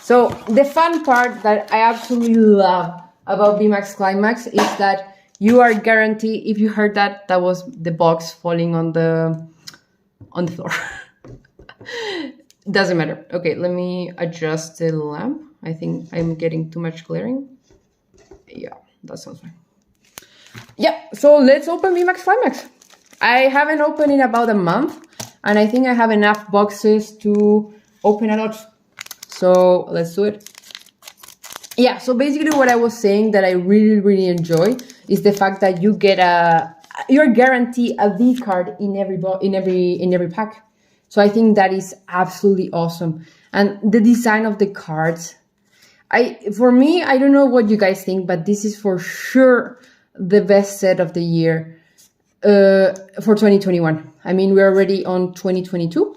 So the fun part that I absolutely love about VMAX Climax is that you are guaranteed, if you heard that, that was the box falling on the floor. Doesn't matter. Okay, let me adjust the lamp. I think I'm getting too much glaring. Yeah, that sounds fine. Yeah, so let's open VMAX Climax. I haven't opened in about a month, and I think I have enough boxes to open a lot. So let's do it. Yeah, so basically what I was saying that I really enjoy is the fact that you get you're guaranteed a V card in every pack. So I think that is absolutely awesome. And the design of the cards, for me, I don't know what you guys think, but this is for sure the best set of the year for 2021. I mean, we're already on 2022,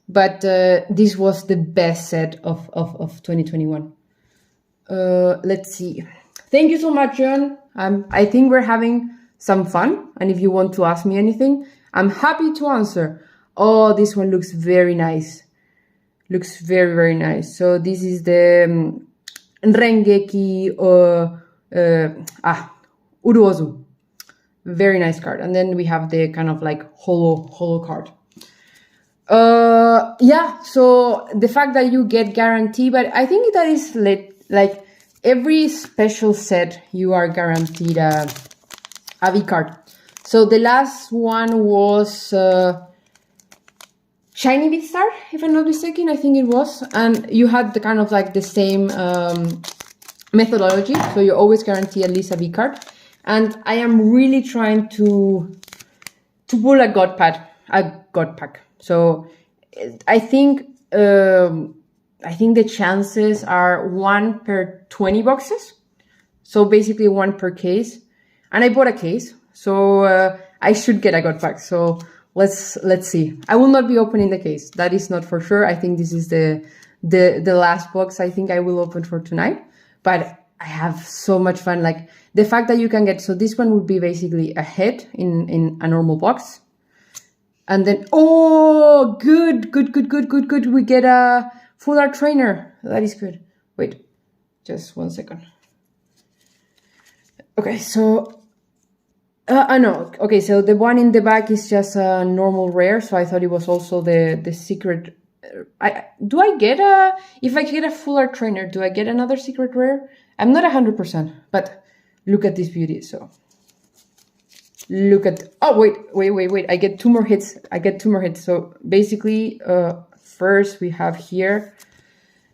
but this was the best set of 2021. Let's see. Thank you so much, John. I think we're having some fun, and if you want to ask me anything, I'm happy to answer. Oh, this one looks very nice. Looks very nice. So this is the Rengeki Uruozu. Very nice card. And then we have the kind of like holo card. Yeah, so the fact that you get guarantee, but I think that is like every special set you are guaranteed a V card. So the last one was Shiny Beatstar, if I'm not mistaken, I think it was. And you had the kind of like the same methodology, so you always guarantee at least a V card. And I am really trying to pull a God pack. So I think the chances are 1 per 20 boxes. So basically 1 per case. And I bought a case, so I should get a God pack. So let's see. I will not be opening the case. That is not for sure. I think this is the last box I think I will open for tonight. But I have so much fun. Like the fact that you can get, so this one would be basically a head in a normal box. And then, oh, good. We get a full art trainer. That is good. Wait, just 1 second. Okay, so, no. Okay, so the one in the back is just a normal rare. So I thought it was also the secret. If I get a full art trainer, do I get another secret rare? I'm not 100%, but look at this beauty. So look at, oh, wait. I get 2 more hits. So basically, first we have here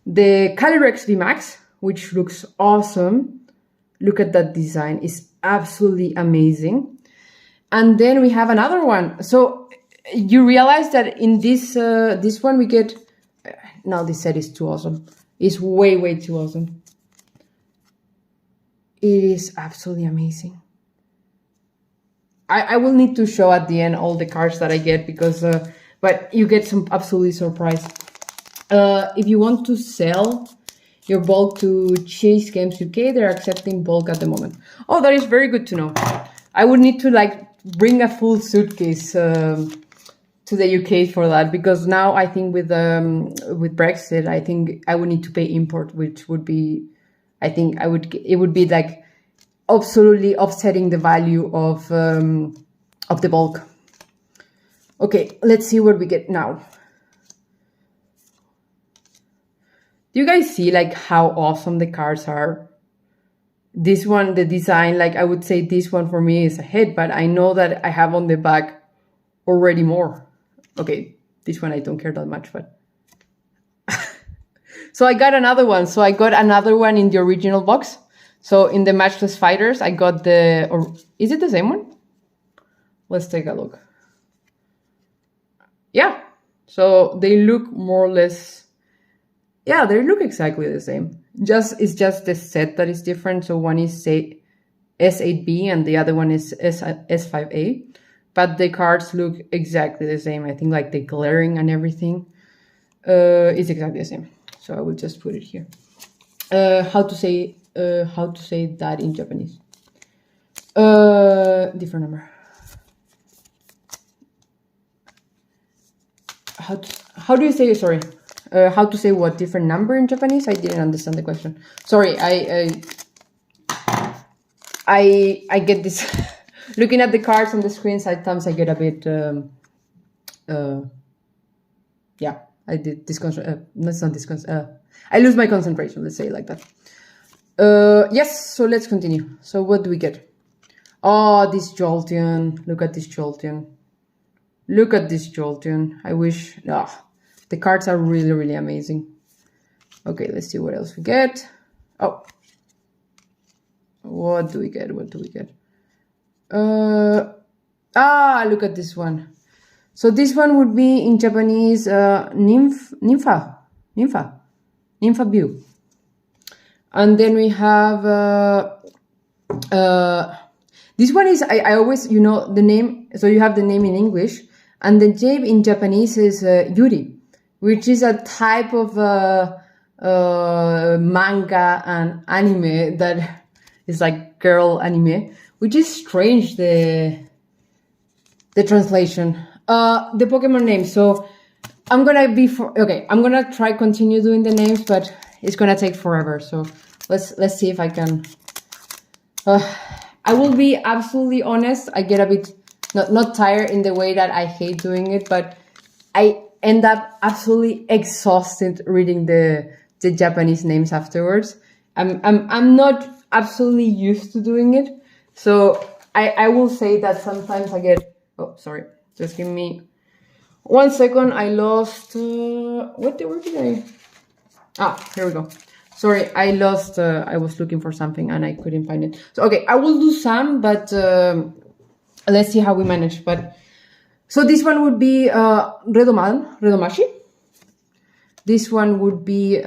the Calyrex VMAX, which looks awesome. Look at that design. It's absolutely amazing. And then we have another one. So you realize that in this one we get, now this set is too awesome. It's way too awesome. It is absolutely amazing. I will need to show at the end all the cards that I get because, but you get some absolutely surprise. If you want to sell your bulk to Chase Games UK, they're accepting bulk at the moment. Oh, that is very good to know. I would need to like bring a full suitcase to the UK for that, because now I think with Brexit, I think I would need to pay import, which would be, it would be like absolutely offsetting the value of the bulk. Okay, let's see what we get now. Do you guys see like how awesome the cards are? This one, the design, like I would say this one for me is a hit, but I know that I have on the back already more. Okay, this one I don't care that much, but so I got another one. So I got another one in the original box. So in the Matchless Fighters, I got or is it the same one? Let's take a look. Yeah, so they look more or less, yeah, they look exactly the same. It's just the set that is different. So one is say S8B and the other one is S5A. But the cards look exactly the same. I think like the glaring and everything is exactly the same. So I will just put it here. How to say that in Japanese? Different number. How do you say, sorry? How to say what, different number in Japanese? I didn't understand the question. Sorry, I get this. Looking at the cards on the screen, sometimes I get a bit, yeah, I did that's not I lose my concentration, let's say it like that. Yes, so let's continue. So what do we get? Oh, this Jolteon. Look at this Jolteon. Look at this Jolteon. I wish... the cards are really, really amazing. Okay, let's see what else we get. Oh. What do we get? What do we get? Look at this one. So this one would be in Japanese Nympha View. And then we have this one is I always, you know, the name, so you have the name in English, and the name in Japanese is Yuri, which is a type of manga and anime that is like girl anime, which is strange, the translation. The Pokemon names. So I'm gonna try continue doing the names, but it's gonna take forever. So let's see if I can. I will be absolutely honest. I get a bit not tired in the way that I hate doing it, but I end up absolutely exhausted reading the Japanese names afterwards. I'm not absolutely used to doing it, so I will say that sometimes I get. Oh, sorry. Just give me 1 second. I lost. Where did I? Here we go. Sorry, I lost. I was looking for something and I couldn't find it. So okay, I will do some, but let's see how we manage. But so this one would be Redomashi. This one would be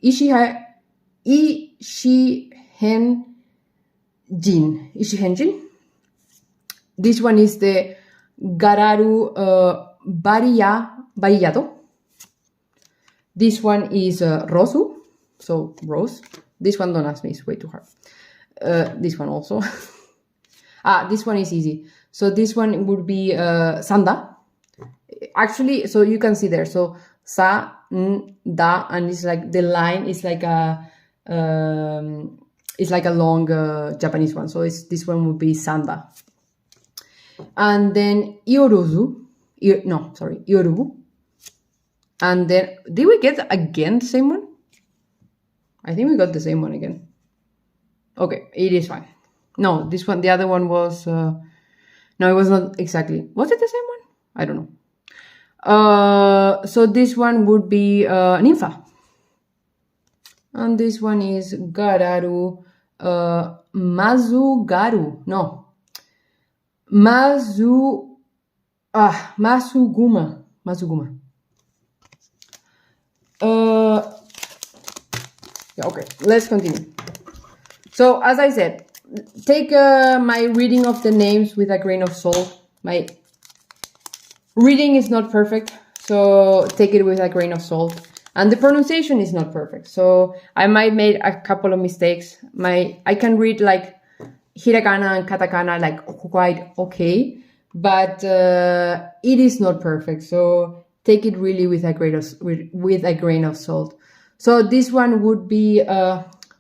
Ishihenjin. This one is the Gararu Barillado. This one is Rosu, so Rose. This one, don't ask me, it's way too hard. This one also. This one is easy. So this one would be Sanda. Actually, so you can see there. So Sa, N, Da, and it's like the line is like a long Japanese one. So this one would be Sanda. And then Iorubu. And then, did we get again the same one? I think we got the same one again. Okay, it is fine. No, this one, the other one was, no, it was not exactly. Was it the same one? I don't know. So this one would be Nympha. And this one is Gararu, Mazugaru. No. Masuguma. Okay, let's continue. So as I said, take my reading of the names with a grain of salt. My reading is not perfect, so take it with a grain of salt. And the pronunciation is not perfect, so I might make a couple of mistakes. I can read like hiragana and katakana like quite okay, but it is not perfect, so take it really with a grain of salt. So this one would be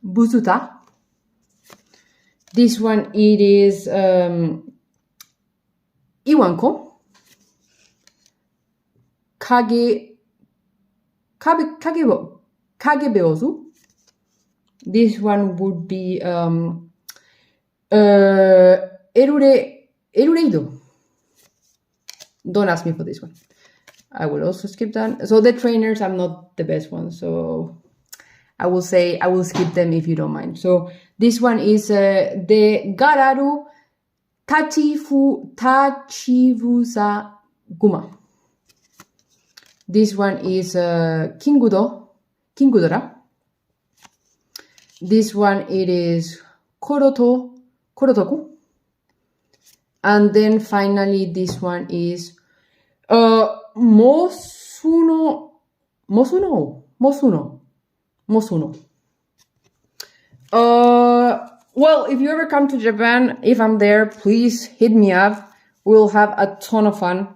Busuta. This one it is Iwanko. Kagebeozu. This one would be Erureido. Don't ask me for this one. I will also skip that. So the trainers, I'm not the best one, so I will say I will skip them if you don't mind. So this one is the Gararu Tachivusa Guma. This one is Kingudora. This one it is Korotoku. And then finally this one is Mosuno. Well, if you ever come to Japan, if I'm there, please hit me up. We'll have a ton of fun.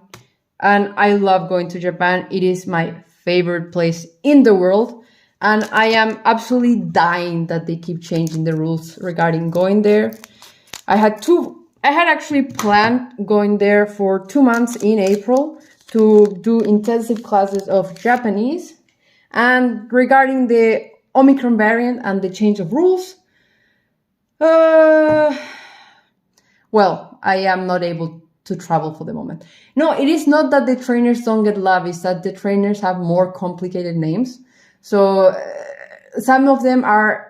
And I love going to Japan. It is my favorite place in the world. And I am absolutely dying that they keep changing the rules regarding going there. I had actually planned going there for 2 months in April, to do intensive classes of Japanese. And regarding the Omicron variant and the change of rules, well, I am not able to travel for the moment. No, it is not that the trainers don't get love, it's that the trainers have more complicated names. So some of them are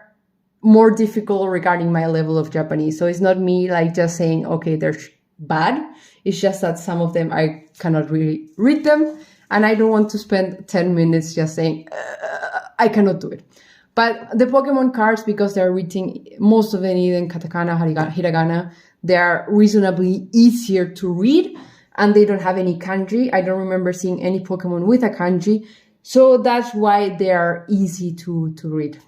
more difficult regarding my level of Japanese. So it's not me like just saying, okay, they're bad. It's just that some of them I cannot really read them. And I don't want to spend 10 minutes just saying, I cannot do it. But the Pokemon cards, because they're written, most of them in katakana, hiragana, they are reasonably easier to read and they don't have any kanji. I don't remember seeing any Pokemon with a kanji. So that's why they are easy to read.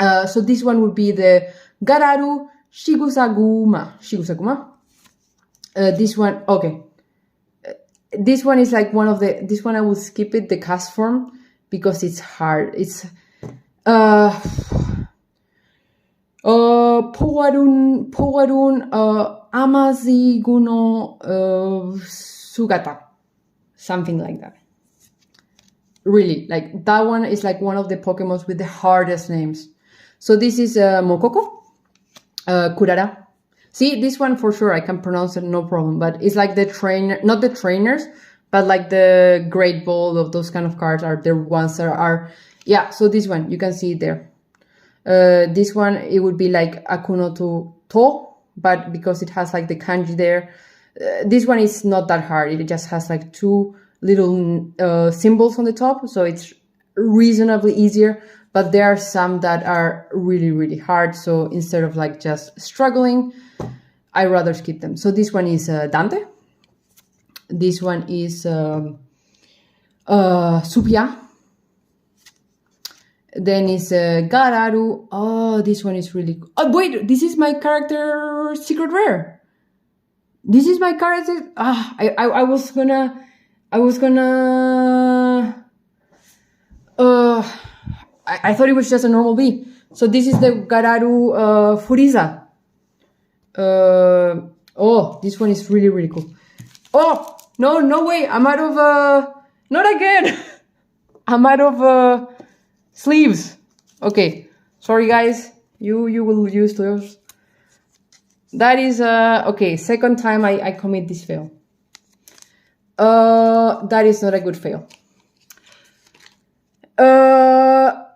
So this one would be the Gararu Shigusaguma. This one, okay. This one is like one of the, this one I will skip it, the cast form, because it's hard. It's, Powarun, Amaziguno, Sugata. Something like that. Really, like that one is like one of the Pokemons with the hardest names. So this is Mokoko, Kurara. See, this one for sure I can pronounce it, no problem. But it's like the trainer, not the trainers, but like the Great Ball of those kind of cards are the ones that are, yeah. So this one, you can see it there. This one, it would be like Akuno to, but because it has like the kanji there, this one is not that hard. It just has like two little symbols on the top, so it's reasonably easier. But there are some that are really, really hard. So instead of like just struggling, I rather skip them. So this one is Dante. This one is Supia. Then is Gararu. Oh, this one is really cool. Oh, wait, this is my character secret rare. This is my character. I was gonna. I thought it was just a normal B. So this is the Gararu Furiza. Oh, this one is really, really cool. Oh, no way. I'm out of, not again. I'm out of sleeves. Okay. Sorry, guys. You will use those. That is, okay. Second time I commit this fail. That is not a good fail.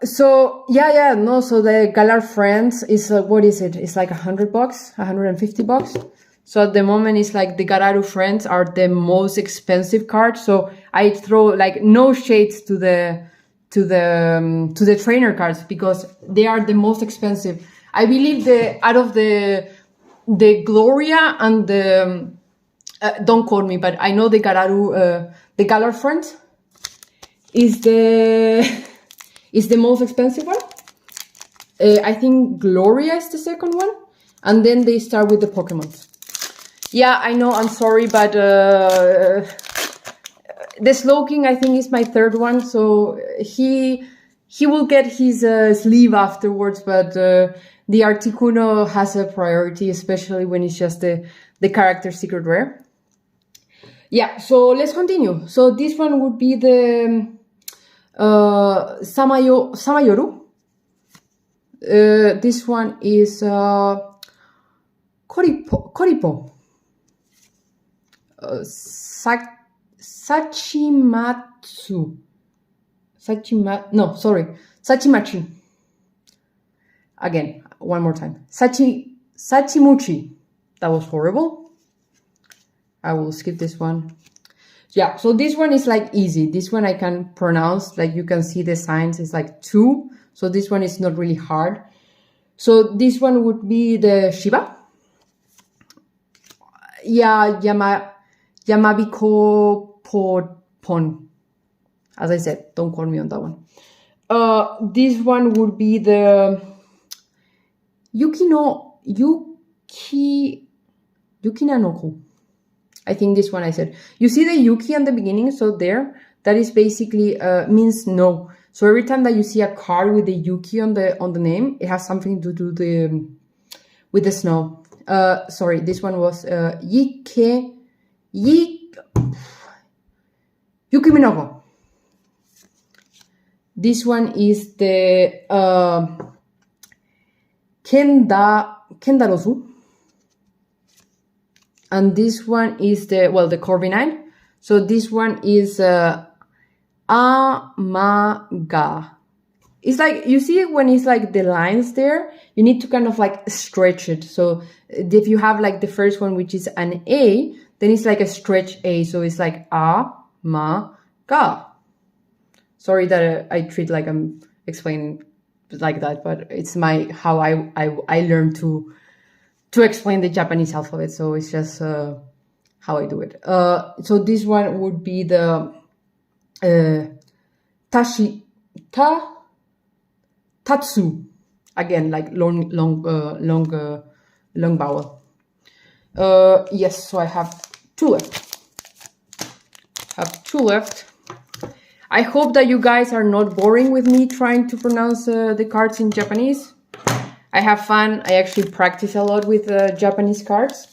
So yeah, no, so the Galar Friends is, what is it? It's like $100, $150. So at the moment, it's like the Gararu Friends are the most expensive cards. So I throw like no shades to the trainer cards because they are the most expensive. I believe out of the Gloria and the, don't quote me, but I know the Gararu, the Galar Friends is the most expensive one. I think Gloria is the second one. And then they start with the Pokemon. Yeah, I know, I'm sorry, but the Slowking I think is my third one. So he will get his sleeve afterwards, but the Articuno has a priority, especially when it's just the character secret rare. Yeah, so let's continue. So this one would be the Samayoru. This one is Koripo. Sachimatsu. Sachimachi. Again, one more time. Sachimuchi. That was horrible. I will skip this one. Yeah, so this one is like easy. This one I can pronounce, like you can see the signs is like 2. So this one is not really hard. So this one would be the Shiba. Yeah, Yamabiko Pon. As I said, don't call me on that one. This one would be the Yukinanoko. I think this one I said. You see the Yuki at the beginning, so there, that is basically means no. So every time that you see a card with the Yuki on the name, it has something to do with the snow. Sorry, this one was Yuki Minogo. This one is the Kendarozu. And this one is the, well, the Corviknight. So this one is Amaga. It's like, you see when it's like the lines there, you need to kind of like stretch it. So if you have like the first one, which is an A, then it's like a stretch A. So it's like Amaga. Sorry that I treat like I'm explaining like that, but it's how I learned to explain the Japanese alphabet. So it's just how I do it. So this one would be the Tatsu. Again, like long vowel. Yes, so I have two left. I hope that you guys are not boring with me trying to pronounce the cards in Japanese. I have fun. I actually practice a lot with Japanese cards.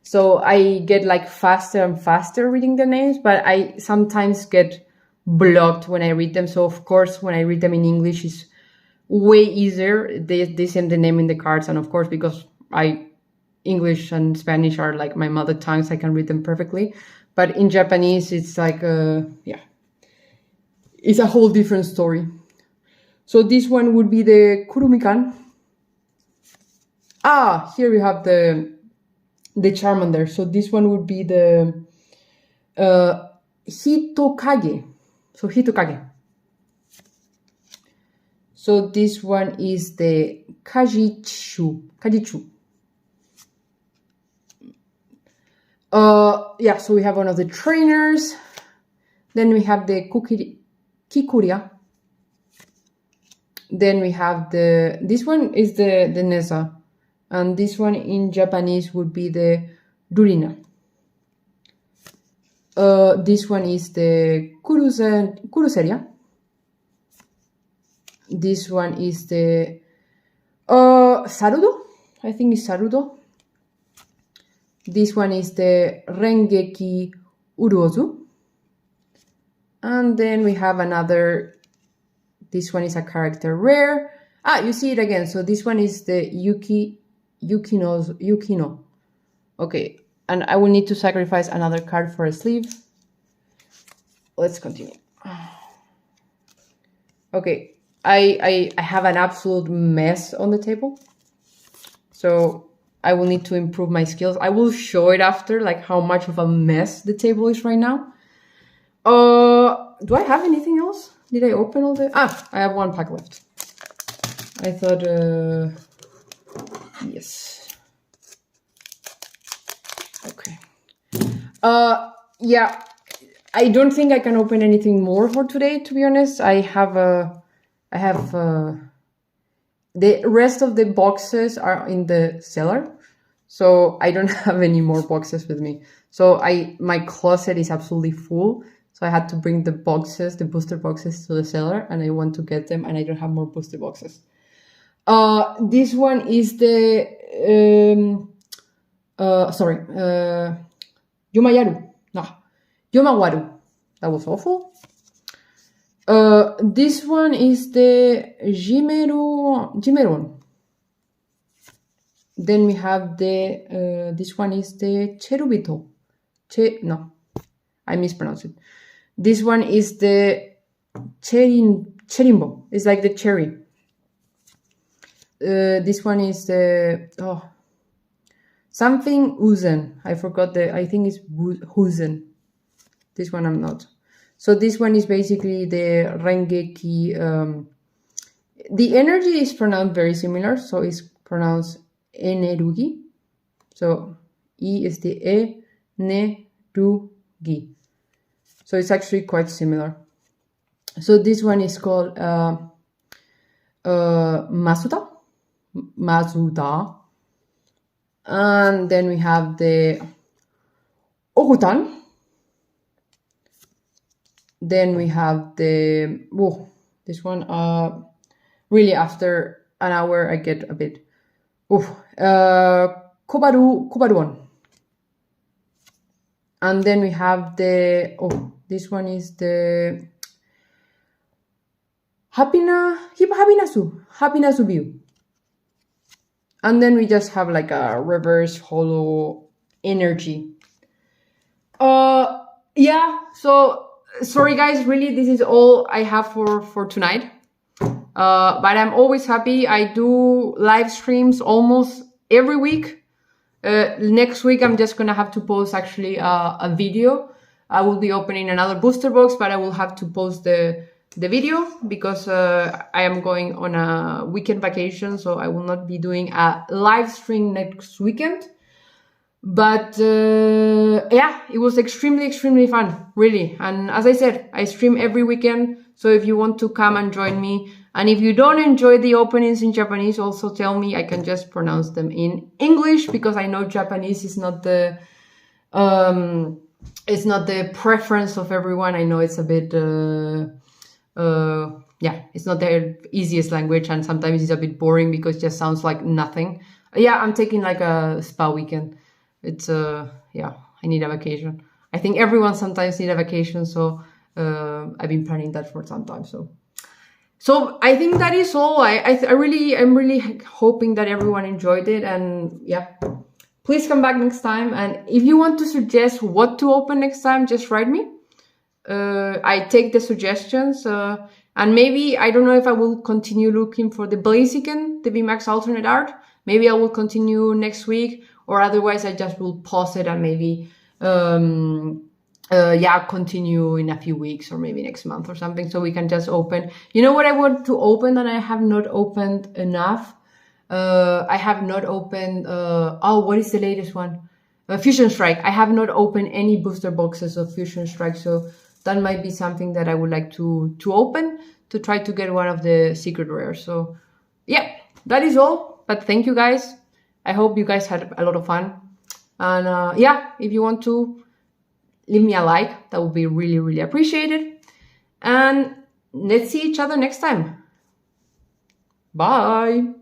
So I get like faster and faster reading the names, but I sometimes get blocked when I read them. So of course, when I read them in English, it's way easier. They send the name in the cards. And of course, because English and Spanish are like my mother tongues, I can read them perfectly. But in Japanese, it's like, yeah, it's a whole different story. So this one would be the Kurumikan. Here we have the Charmander. So this one would be the Hitokage. So Hitokage. So this one is the Kajichu. Yeah, so we have one of the trainers. Then we have the Kikuria. Then we have this one is the Neza. And this one in Japanese would be the Durina. This one is the Kuruseria. This one is the Sarudo. I think it's Sarudo. This one is the Rengeki Uruozu. And then we have another, this one is a character rare. You see it again. So this one is the Yukino. Okay, and I will need to sacrifice another card for a sleeve. Let's continue. Okay, I have an absolute mess on the table. So I will need to improve my skills. I will show it after, like how much of a mess the table is right now. Do I have anything else? Did I open all the... I have one pack left. I thought, yes. Okay. Yeah, I don't think I can open anything more for today, to be honest. I have the rest of the boxes are in the cellar, so I don't have any more boxes with me. So my closet is absolutely full. So I had to bring the booster boxes to the cellar, and I want to get them, and I don't have more booster boxes. This one is the Yomawaru. That was awful. This one is the Jimeron. Then we have the this one is the Cherubito. I mispronounced it. This one is the Cherimbo. It's like the cherry. This one is the something Uzen. I forgot I think it's Huzen. This one I'm not. So this one is basically the Rengeki. The energy is pronounced very similar. So it's pronounced Enerugi. So E is the E, Ne, Du, Gi. So it's actually quite similar. So this one is called Masuda. And then we have the Ogutan. Then we have this one. Really, after an hour, I get a bit. Kobaruon. And then we have the This one is the Happinasu View. And then we just have like a reverse holo energy. Yeah, so sorry guys, really this is all I have for tonight. But I'm always happy. I do live streams almost every week. Next week I'm just gonna have to post actually a video. I will be opening another booster box, but I will have to post the video because I am going on a weekend vacation, so I will not be doing a live stream next weekend. But yeah, it was extremely fun, really. And as I said, I stream every weekend, so if you want to come and join me, and if you don't enjoy the openings in Japanese, also tell me. I can just pronounce them in English because I know Japanese is not the preference of everyone. I know it's a bit yeah, it's not the easiest language, and sometimes it's a bit boring because it just sounds like nothing. Yeah, I'm taking like a spa weekend. It's yeah, I need a vacation. I think everyone sometimes need a vacation, so I've been planning that for some time. So I think that is all. I'm really hoping that everyone enjoyed it, and yeah, please come back next time. And if you want to suggest what to open next time, just write me. I take the suggestions, and maybe I don't know if I will continue looking for the Blaziken, the VMAX alternate art. Maybe I will continue next week, or otherwise I just will pause it and maybe yeah, continue in a few weeks or maybe next month or something, so we can just open. You know what I want to open that I have not opened enough? I have not opened oh, what is the latest one? Fusion Strike. I have not opened any booster boxes of Fusion Strike, so that might be something that I would like to open to try to get one of the secret rares. So yeah, that is all. But thank you guys. I hope you guys had a lot of fun. And yeah, if you want to leave me a like, that would be really appreciated. And let's see each other next time. Bye.